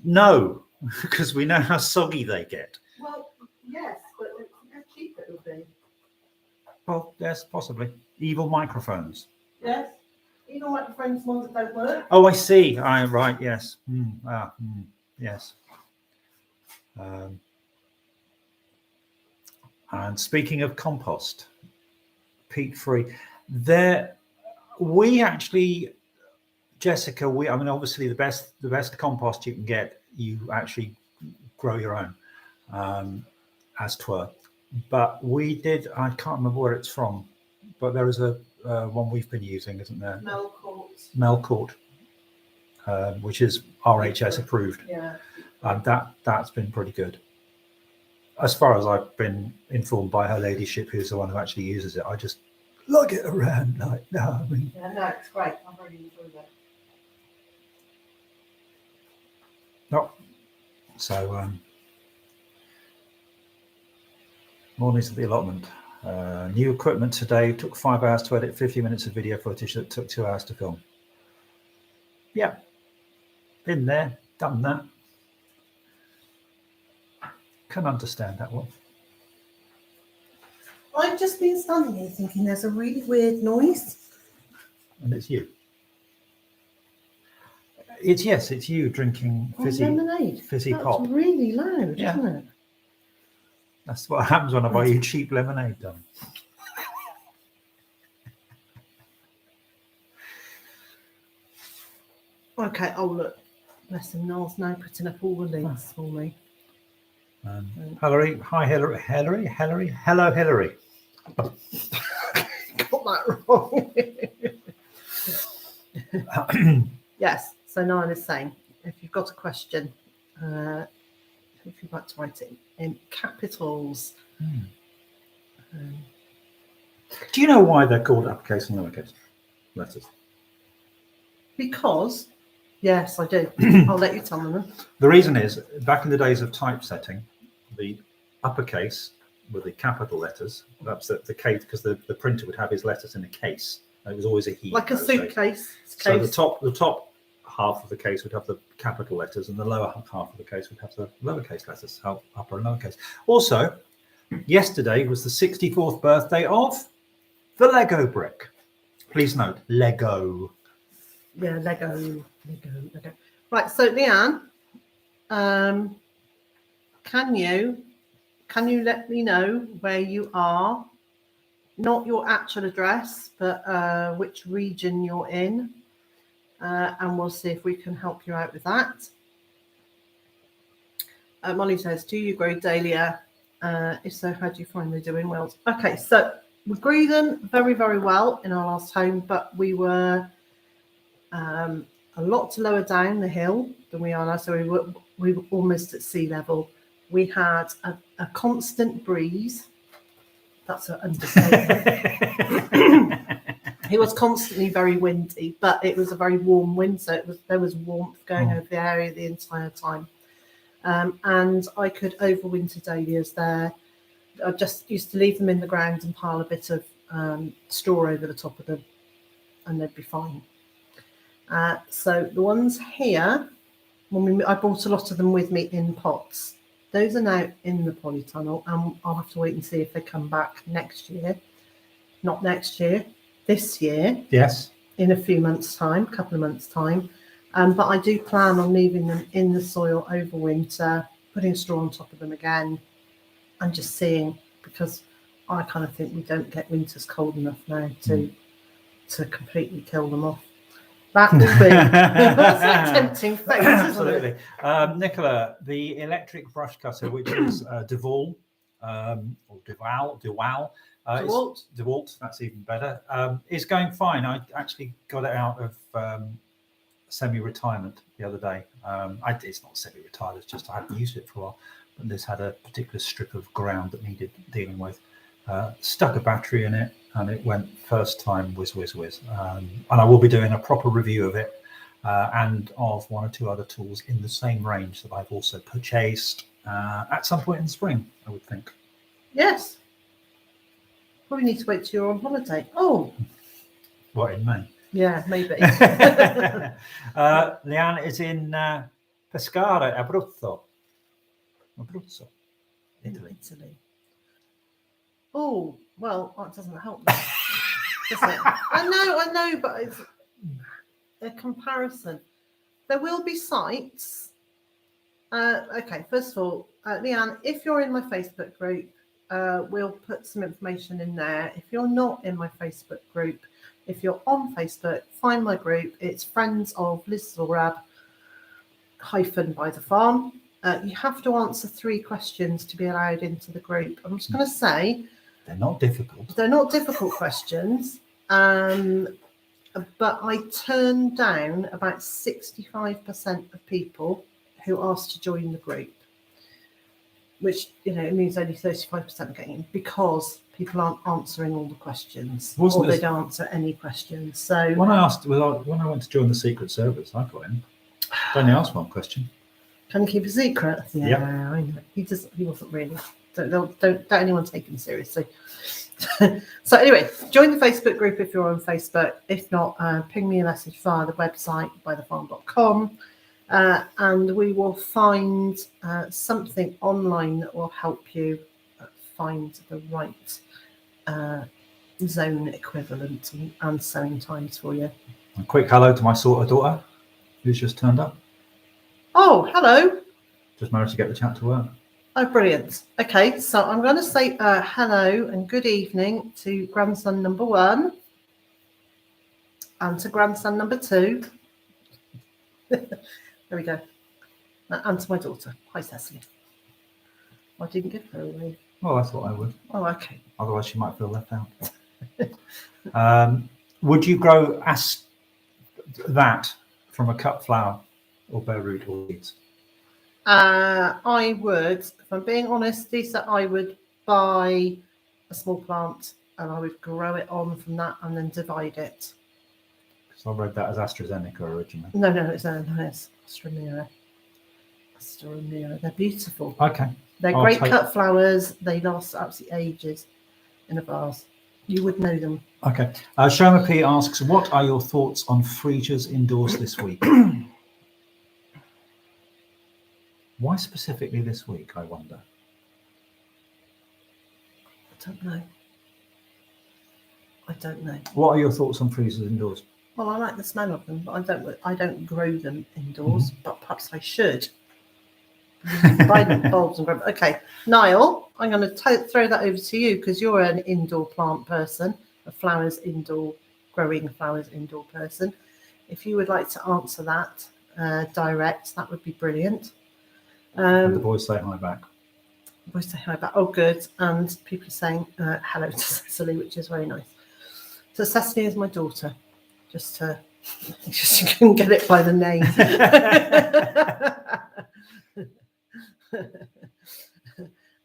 [SPEAKER 2] No, because we know how soggy they get.
[SPEAKER 1] Well, yes, but how cheap it would be.
[SPEAKER 2] Well, yes, possibly. Evil microphones.
[SPEAKER 1] Yes. Evil microphones, ones that don't work.
[SPEAKER 2] Oh, I see. Right, yes. Yes. And speaking of compost, peat-free, we actually, Jessica, I mean, obviously the best compost you can get, you actually grow your own, as 'twere. But we did, I can't remember where it's from, but there is a one we've been using, isn't there? Melcourt, which is RHS approved.
[SPEAKER 1] Yeah.
[SPEAKER 2] And that's been pretty good. As far as I've been informed by her ladyship, who's the one who actually uses it, I just lug it around like that. I mean,
[SPEAKER 1] yeah, no, it's great. I've really enjoyed it.
[SPEAKER 2] No. So mornings at the allotment. New equipment today. Took 5 hours to edit 50 minutes of video footage that took 2 hours to film. Yeah. Been there, done that. Can understand that one.
[SPEAKER 1] I've just been standing here thinking there's a really weird noise.
[SPEAKER 2] And it's you. It's you drinking fizzy
[SPEAKER 1] lemonade.
[SPEAKER 2] Fizzy
[SPEAKER 1] That's
[SPEAKER 2] pop.
[SPEAKER 1] Really loud, isn't it?
[SPEAKER 2] That's what happens when I buy you cheap lemonade, done.
[SPEAKER 1] Okay, oh look. Bless him, Noel's now putting up all the links for me.
[SPEAKER 2] Hillary, hi Hillary. Hello Hillary.
[SPEAKER 1] Got that wrong. Yes, so Niall is saying, if you've got a question, if you'd like to write it in capitals.
[SPEAKER 2] Do you know why they're called uppercase and lowercase letters?
[SPEAKER 1] Because, yes, I do. I'll let you tell them.
[SPEAKER 2] The reason is, back in the days of typesetting, the uppercase with the capital letters, that's the case, because the printer would have his letters in a case. And it was always a he.
[SPEAKER 1] Like a suitcase.
[SPEAKER 2] So the top half of the case would have the capital letters, and the lower half of the case would have the lowercase letters, upper and lowercase. Also, yesterday was the 64th birthday of the Lego brick. Please note, Lego.
[SPEAKER 1] Yeah, Lego. Right, so Leanne, can you let me know where you are? Not your actual address, but which region you're in, and we'll see if we can help you out with that. Molly says, do you grow dahlia? If so, how do you find they do in Wales? Okay, so we grew them very, very well in our last home, but we were a lot lower down the hill than we are now. So we were almost at sea level. We had a constant breeze. That's an understatement. It was constantly very windy, but it was a very warm wind, so there was warmth going over the area the entire time. And I could overwinter dahlias there. I just used to leave them in the ground and pile a bit of straw over the top of them, and they'd be fine. So the ones here, I brought a lot of them with me in pots. Those are now in the polytunnel, and I'll have to wait and see if they come back next year. Not next year, this year.
[SPEAKER 2] Yes.
[SPEAKER 1] In a few months' time, a couple of months' time. But I do plan on leaving them in the soil over winter, putting straw on top of them again, and just seeing, because I kind of think we don't get winters cold enough now to completely kill them off. That will be that's a tempting face,
[SPEAKER 2] absolutely. Nicola, the electric brush cutter, which is Devol, or DeWalt.
[SPEAKER 1] DeWalt.
[SPEAKER 2] That's even better. Is going fine. I actually got it out of semi-retirement the other day. It's not semi-retired, it's just I hadn't used it for a while. But this had a particular strip of ground that needed dealing with. Stuck a battery in it, and it went first time whiz. And I will be doing a proper review of it and of one or two other tools in the same range that I've also purchased at some point in the spring, I would think.
[SPEAKER 1] Yes. Probably need to wait till you're on holiday. Oh.
[SPEAKER 2] What, in May?
[SPEAKER 1] Yeah, maybe.
[SPEAKER 2] Leanne is in Pescara, Abruzzo, Italy. Oh, well, that doesn't help me, does it? I know, but it's a comparison. There will be sites. Okay, first of all, Leanne, if you're in my Facebook group, we'll put some information in there. If you're not in my Facebook group, if you're on Facebook, find my group. It's Friends of Liz Zorab Byther Farm. You have to answer 3 questions to be allowed into the group. I'm just going to say they're not difficult.
[SPEAKER 1] They're not difficult questions, but I turned down about 65% of people who asked to join the group, which it means only 35% are getting in because people aren't answering all the questions, or they don't answer any questions. So
[SPEAKER 2] when I went to join the Secret Service, I got in. I only asked one question.
[SPEAKER 1] Can you keep a secret? Yeah, yep. I know. He wasn't really. Don't anyone take him seriously. So anyway, join the Facebook group if you're on Facebook. If not, ping me a message via the website bytherfarm.com, and we will find something online that will help you find the right zone equivalent and sowing times for you.
[SPEAKER 2] A quick hello to my daughter, who's just turned up.
[SPEAKER 1] Oh, hello.
[SPEAKER 2] Just managed to get the chat to work.
[SPEAKER 1] Oh, brilliant. Okay, so I'm going to say hello and good evening to grandson number 1 and to grandson number 2. There we go. And to my daughter. Hi, Cecily. I didn't give her away.
[SPEAKER 2] Well, I thought I would.
[SPEAKER 1] Oh, okay.
[SPEAKER 2] Otherwise, she might feel left out. Would you grow that from a cut flower or bare root or weeds?
[SPEAKER 1] I would, if I'm being honest, Lisa, I would buy a small plant and I would grow it on from that and then divide it.
[SPEAKER 2] Because I read that as AstraZeneca originally.
[SPEAKER 1] No, it's Astramera. They're beautiful.
[SPEAKER 2] Okay.
[SPEAKER 1] They're great cut flowers. They last absolutely ages in a vase. You would know them.
[SPEAKER 2] Okay. Shoma P asks, what are your thoughts on freezers indoors this week? Why specifically this week, I wonder?
[SPEAKER 1] I don't know.
[SPEAKER 2] What are your thoughts on freezers indoors?
[SPEAKER 1] Well, I like the smell of them, but I don't grow them indoors, but perhaps I should. Buy them bulbs and grow them. Okay, Niall, I'm going to throw that over to you because you're an indoor plant person, growing flowers indoor person. If you would like to answer that direct, that would be brilliant.
[SPEAKER 2] The boys say hi back.
[SPEAKER 1] Oh, good. And people are saying hello to Cecily, which is very nice. So Cecily is my daughter. Just you couldn't get it by the name.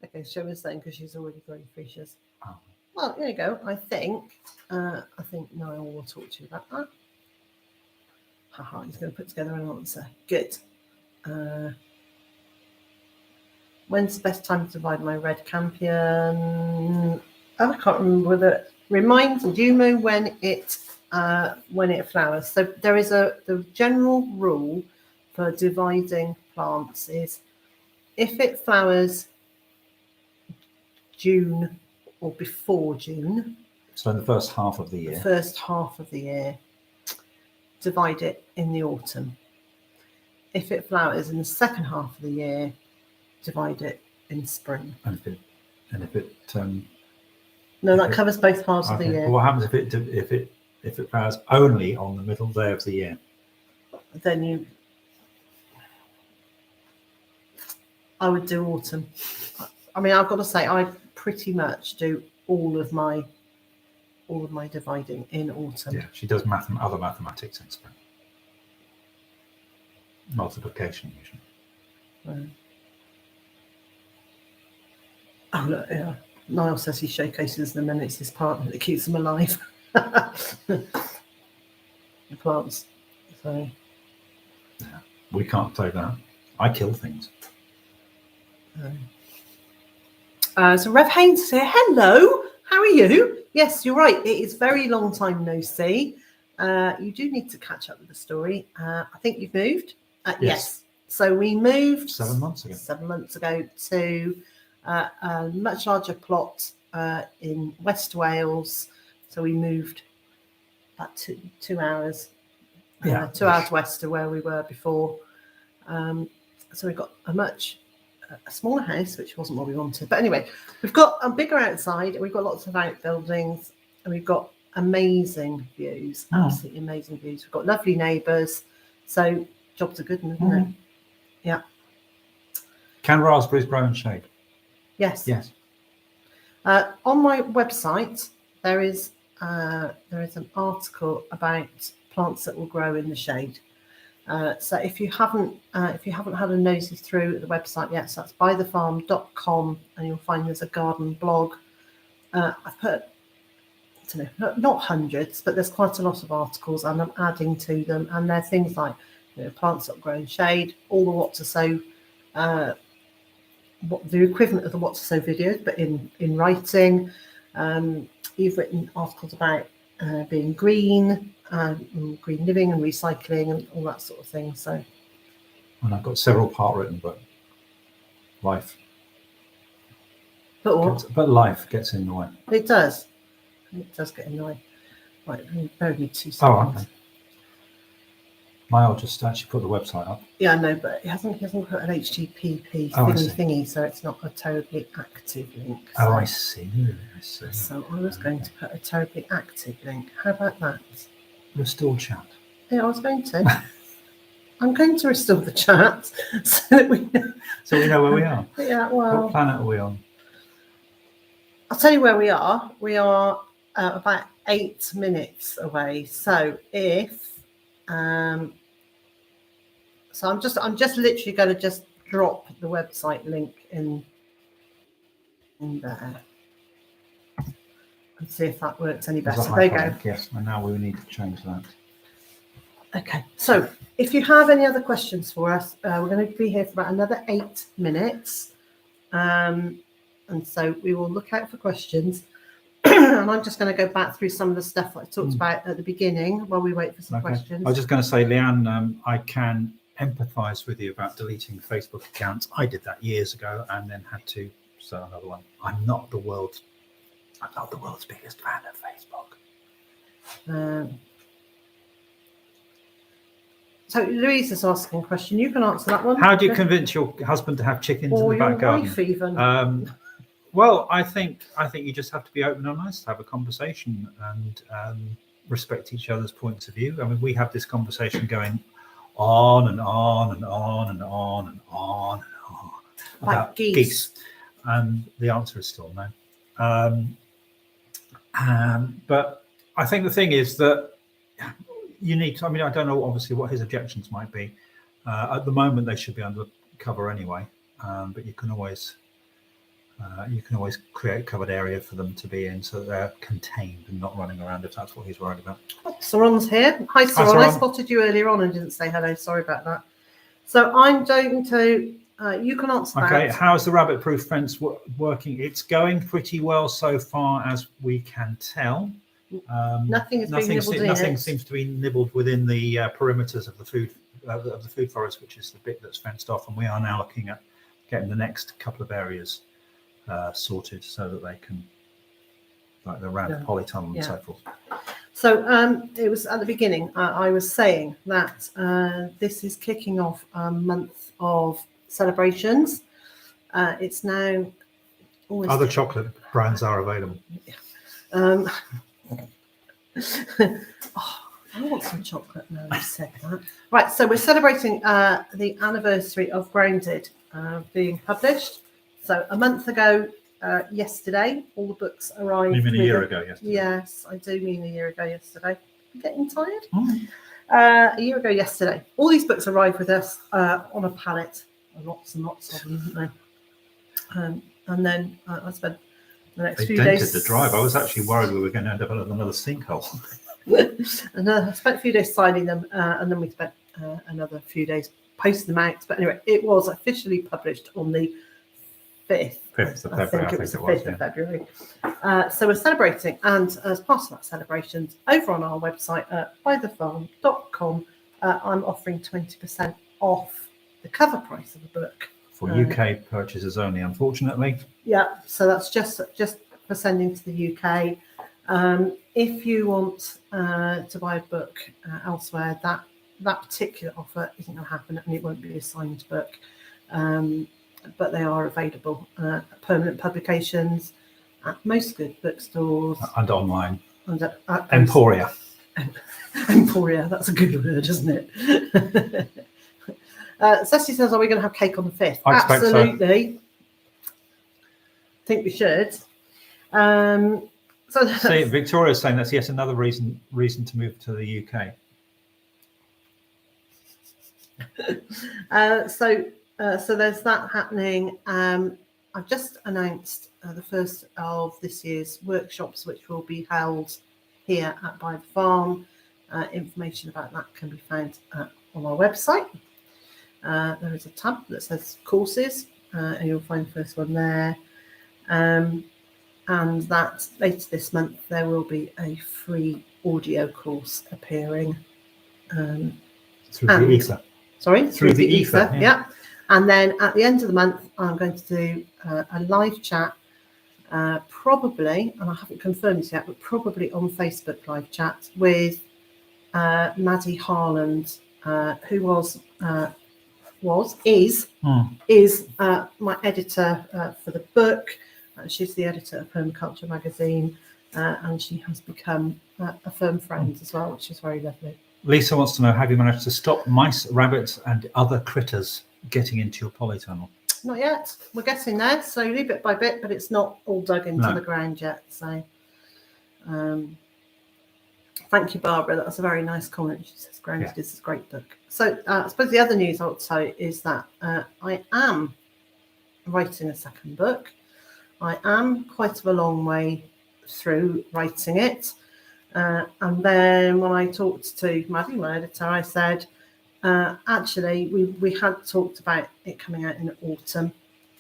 [SPEAKER 1] Okay, Shoma's saying because she's already growing freesias. Oh. Well, there you go. I think Niall will talk to you about that. He's going to put together an answer. Good. When's the best time to divide my red campion? I can't remember whether do you know when it flowers? So there is the general rule for dividing plants is if it flowers June or before June.
[SPEAKER 2] So in the first half of the year.
[SPEAKER 1] Divide it in the autumn. If it flowers in the second half of the year, divide it in spring. That covers both halves of the year.
[SPEAKER 2] What happens if it flowers only on the middle day of the year?
[SPEAKER 1] Then I would do autumn. I mean, I've got to say, I pretty much do all of my dividing in autumn.
[SPEAKER 2] Yeah, she does other mathematics in spring. Multiplication usually.
[SPEAKER 1] Oh look, yeah. Niall says he showcases them and it's his partner that keeps them alive. The plants. So
[SPEAKER 2] yeah, we can't say that. I kill things.
[SPEAKER 1] So Rev Haynes is here. Hello, how are you? Yes, you're right. It is very long time no see. You do need to catch up with the story. I think you've moved. Yes. So we moved
[SPEAKER 2] 7 months ago.
[SPEAKER 1] 7 months ago to a much larger plot in West Wales. So we moved about 2 hours. 2 hours west of where we were before. So we've got a smaller house, which wasn't what we wanted. But anyway, we've got a bigger outside, and we've got lots of outbuildings, and we've got amazing views, absolutely amazing views. We've got lovely neighbours. So jobs are good, isn't it? Yeah.
[SPEAKER 2] Can raspberries grow in shade?
[SPEAKER 1] Yes.
[SPEAKER 2] Yes.
[SPEAKER 1] On my website, there is an article about plants that will grow in the shade. So if you haven't had a nosy through the website yet, so that's bytherfarm.com, and you'll find there's a garden blog. I've put, I don't know, not hundreds, but there's quite a lot of articles, and I'm adding to them. And they're things like, plants that grow in shade, all the what to sow, what the equivalent of the what to sow videos, but in writing. You've written articles about being green, green living and recycling and all that sort of thing. So,
[SPEAKER 2] and I've got several part-written, but life.
[SPEAKER 1] But what?
[SPEAKER 2] But life gets in the way.
[SPEAKER 1] It does. It does get in the way. Right, bear with me 2 seconds.
[SPEAKER 2] Oh, okay. Niall just actually put the website up.
[SPEAKER 1] Yeah, I know, but he hasn't put an HTTP thingy, so it's not a terribly active link. So.
[SPEAKER 2] Oh, I see.
[SPEAKER 1] So I was going to put a terribly active link. How about that?
[SPEAKER 2] Restore chat.
[SPEAKER 1] Yeah, I was going to. I'm going to restore the chat so that we
[SPEAKER 2] know where we are.
[SPEAKER 1] Yeah, well.
[SPEAKER 2] What planet are we on?
[SPEAKER 1] I'll tell you where we are. We are about 8 minutes away. So if so I'm just literally going to just drop the website link in there and see if that works any better. There you go.
[SPEAKER 2] Yes, and now we need to change that.
[SPEAKER 1] Okay, so if you have any other questions for us, we're going to be here for about another 8 minutes. And so we will look out for questions. And I'm just going to go back through some of the stuff that I talked about at the beginning while we wait for some questions.
[SPEAKER 2] I was just going to say, Leanne, I can empathise with you about deleting Facebook accounts. I did that years ago and then had to start another one. I'm not the world's biggest fan of Facebook.
[SPEAKER 1] So Louise is asking a question. You can answer that one.
[SPEAKER 2] How do you convince your husband to have chickens in the back garden?
[SPEAKER 1] Or your wife even?
[SPEAKER 2] Well, I think you just have to be open and honest, have a conversation, and respect each other's points of view. I mean, we have this conversation going on and on and on and on and on and on about geese, and the answer is still no. But I think the thing is that you need to. I mean, I don't know obviously what his objections might be. At the moment, they should be under cover anyway, but you can always create a covered area for them to be in so that they're contained and not running around if that's what he's worried about.
[SPEAKER 1] Saron's here. Hi, Saron. I spotted you earlier on and didn't say hello. Sorry about that. So I'm going to, you can answer that.
[SPEAKER 2] Okay, how's the rabbit-proof fence working? It's going pretty well so far as we can tell.
[SPEAKER 1] Nothing
[SPEAKER 2] seems to be nibbled within the perimeters of the food forest, which is the bit that's fenced off, and we are now looking at getting the next couple of areas sorted so that they can, like the round polytunnel and so forth.
[SPEAKER 1] So it was at the beginning, I was saying that this is kicking off a month of celebrations. It's now always
[SPEAKER 2] other chocolate brands are available.
[SPEAKER 1] I want some chocolate now you said that. Right, so we're celebrating the anniversary of Grounded being published. So a month ago, yesterday, all the books arrived.
[SPEAKER 2] You mean a year ago yesterday?
[SPEAKER 1] Yes, I do mean a year ago yesterday. I'm getting tired.
[SPEAKER 2] Mm.
[SPEAKER 1] A year ago yesterday, all these books arrived with us on a pallet. Lots and lots of them, didn't they? And then I spent the next few days.
[SPEAKER 2] They dented the drive. I was actually worried we were going to end up in another sinkhole.
[SPEAKER 1] And I spent a few days signing them, and then we spent another few days posting them out. But anyway, it was officially published on the 5th.
[SPEAKER 2] 5th of February,
[SPEAKER 1] I think it was the 5th of February. So we're celebrating, and as part of that celebration, over on our website at bytherfarm.com, I'm offering 20% off the cover price of the book.
[SPEAKER 2] For UK purchases only, unfortunately.
[SPEAKER 1] Yeah, so that's just for sending to the UK. If you want to buy a book elsewhere, that particular offer isn't going to happen, and it won't be a signed book. But they are available at permanent publications, at most good bookstores,
[SPEAKER 2] And online.
[SPEAKER 1] And
[SPEAKER 2] Emporia.
[SPEAKER 1] Emporia, that's a good word, isn't it? Ceci says, are we going to have cake on the 5th?
[SPEAKER 2] I expect
[SPEAKER 1] Absolutely. I think we should. So
[SPEAKER 2] See, Victoria's saying that's yet another reason to move to the UK.
[SPEAKER 1] So there's that happening. I've just announced the first of this year's workshops, which will be held here at Byther Farm. Information about that can be found on our website. There is a tab that says courses, and you'll find the first one there. And that later this month there will be a free audio course appearing
[SPEAKER 2] Through the ether.
[SPEAKER 1] Sorry,
[SPEAKER 2] through the ether.
[SPEAKER 1] Yeah. And then at the end of the month, I'm going to do a live chat, probably, and I haven't confirmed this yet, but probably on Facebook live chat with Maddie Harland, who is my editor for the book. She's the editor of Permaculture magazine, and she has become a firm friend as well, which is very lovely.
[SPEAKER 2] Lisa wants to know, have you managed to stop mice, rabbits and other critters getting into your polytunnel?
[SPEAKER 1] Not yet. We're getting there, slowly, bit by bit, but it's not all dug into the ground yet. So thank you, Barbara. That's a very nice comment. She says, "Grounded is a great book." So I suppose the other news I would say is that I am writing a second book. I am quite a long way through writing it. And then when I talked to Maddie, my editor, I said, actually, we had talked about it coming out in autumn,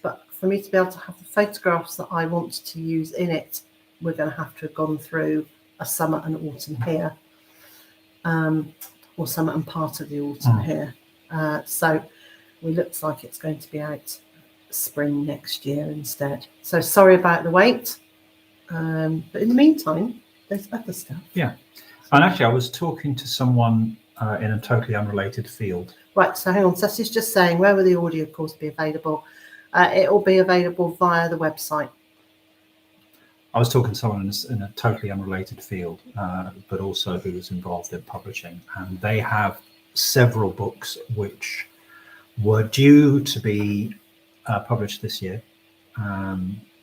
[SPEAKER 1] but for me to be able to have the photographs that I want to use in it, we're going to have to have gone through a summer and autumn here, or summer and part of the autumn here. So it looks like it's going to be out spring next year instead. So sorry about the wait, but in the meantime, there's other stuff. Yeah,
[SPEAKER 2] and actually, I was talking to someone in a totally unrelated field.
[SPEAKER 1] Right, so hang on. Ceci's just saying, where will the audio course be available? It will be available via the website.
[SPEAKER 2] I was talking to someone in a totally unrelated field, but also who was involved in publishing, and they have several books which were due to be published this year,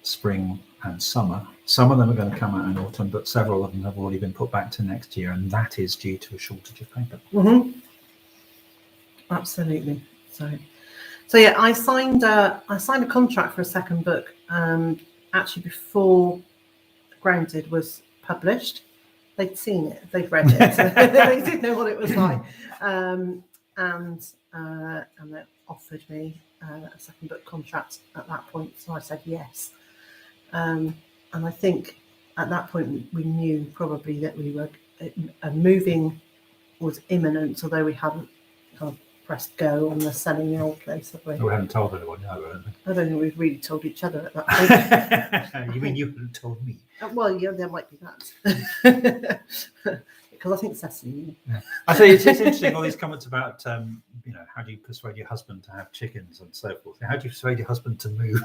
[SPEAKER 2] spring and summer. Some of them are going to come out in autumn, but several of them have already been put back to next year, and that is due to a shortage of paper.
[SPEAKER 1] Mm-hmm. Absolutely. So yeah, I signed a contract for a second book actually before Grounded was published. They'd seen it, they'd read it, so they did know what it was like, and they offered me a second book contract at that point. So I said yes. And I think at that point we knew probably that we were moving was imminent, although we hadn't kind of pressed go on the selling the old place, have we?
[SPEAKER 2] We haven't told anyone, no, haven't we?
[SPEAKER 1] I don't think we've really told each other at that
[SPEAKER 2] point. You mean you haven't told me?
[SPEAKER 1] Well, yeah, there might be that. Because I think Cecily knew.
[SPEAKER 2] Yeah. I think it's interesting, all these comments about, how do you persuade your husband to have chickens and so forth? How do you persuade your husband to move?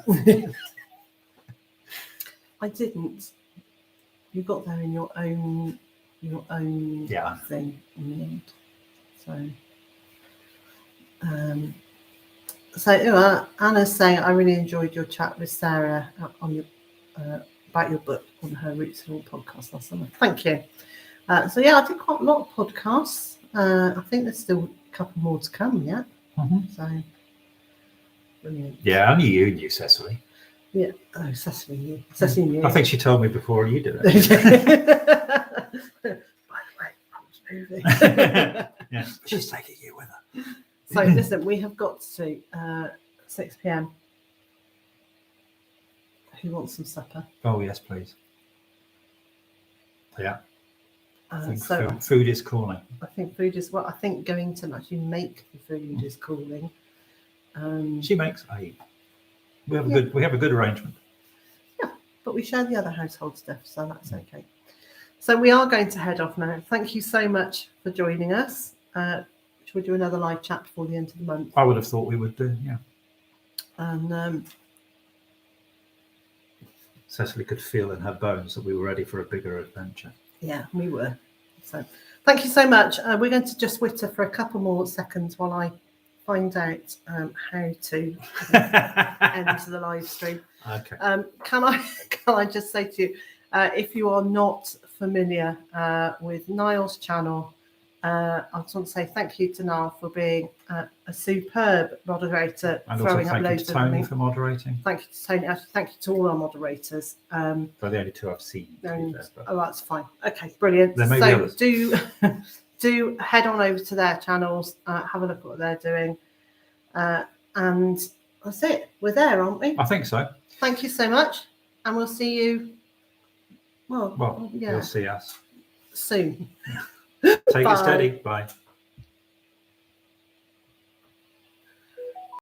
[SPEAKER 1] I didn't. You got there in your own thing in the end. So Anna's saying, I really enjoyed your chat with Sarah on your about your book on her Roots and All podcast last summer. Thank you. So yeah, I did quite a lot of podcasts. I think there's still a couple more to come yet. So brilliant.
[SPEAKER 2] Yeah, only you knew Cecily.
[SPEAKER 1] Yeah. Oh, Cecily knew. Cecily knew.
[SPEAKER 2] I think she told me before you did it.
[SPEAKER 1] By the way, I was moving.
[SPEAKER 2] Yeah, she's taking you with her.
[SPEAKER 1] So listen, we have got to 6 p.m. Who wants some supper?
[SPEAKER 2] Oh yes, please. Yeah. I think
[SPEAKER 1] So
[SPEAKER 2] food is calling.
[SPEAKER 1] I think food is I think going to actually make the food is calling.
[SPEAKER 2] She makes we have a good arrangement.
[SPEAKER 1] Yeah, but we share the other household stuff, so that's okay. So we are going to head off now. Thank you so much for joining us. Should we do another live chat before the end of the month?
[SPEAKER 2] I would have thought we would do, yeah.
[SPEAKER 1] And
[SPEAKER 2] Cecily could feel in her bones that we were ready for a bigger adventure.
[SPEAKER 1] Yeah, we were. So thank you so much. We're going to just witter for a couple more seconds while I find out how to end the live stream.
[SPEAKER 2] Okay.
[SPEAKER 1] Can I just say to you, if you are not familiar with Niall's channel, I just want to say thank you to Niall for being a superb moderator,
[SPEAKER 2] and
[SPEAKER 1] throwing
[SPEAKER 2] also
[SPEAKER 1] up
[SPEAKER 2] thank you
[SPEAKER 1] loads
[SPEAKER 2] to Tony
[SPEAKER 1] of
[SPEAKER 2] for moderating.
[SPEAKER 1] Thank you to Tony. Actually, thank you to all our moderators.
[SPEAKER 2] They're the only two I've seen.
[SPEAKER 1] Oh, that's fine. Okay, brilliant.
[SPEAKER 2] There may be
[SPEAKER 1] So
[SPEAKER 2] others.
[SPEAKER 1] do head on over to their channels, have a look at what they're doing, and that's it. We're there, aren't we?
[SPEAKER 2] I think so.
[SPEAKER 1] Thank you so much, and we'll see you. Well, yeah,
[SPEAKER 2] You'll see us
[SPEAKER 1] soon.
[SPEAKER 2] Take it steady. Bye.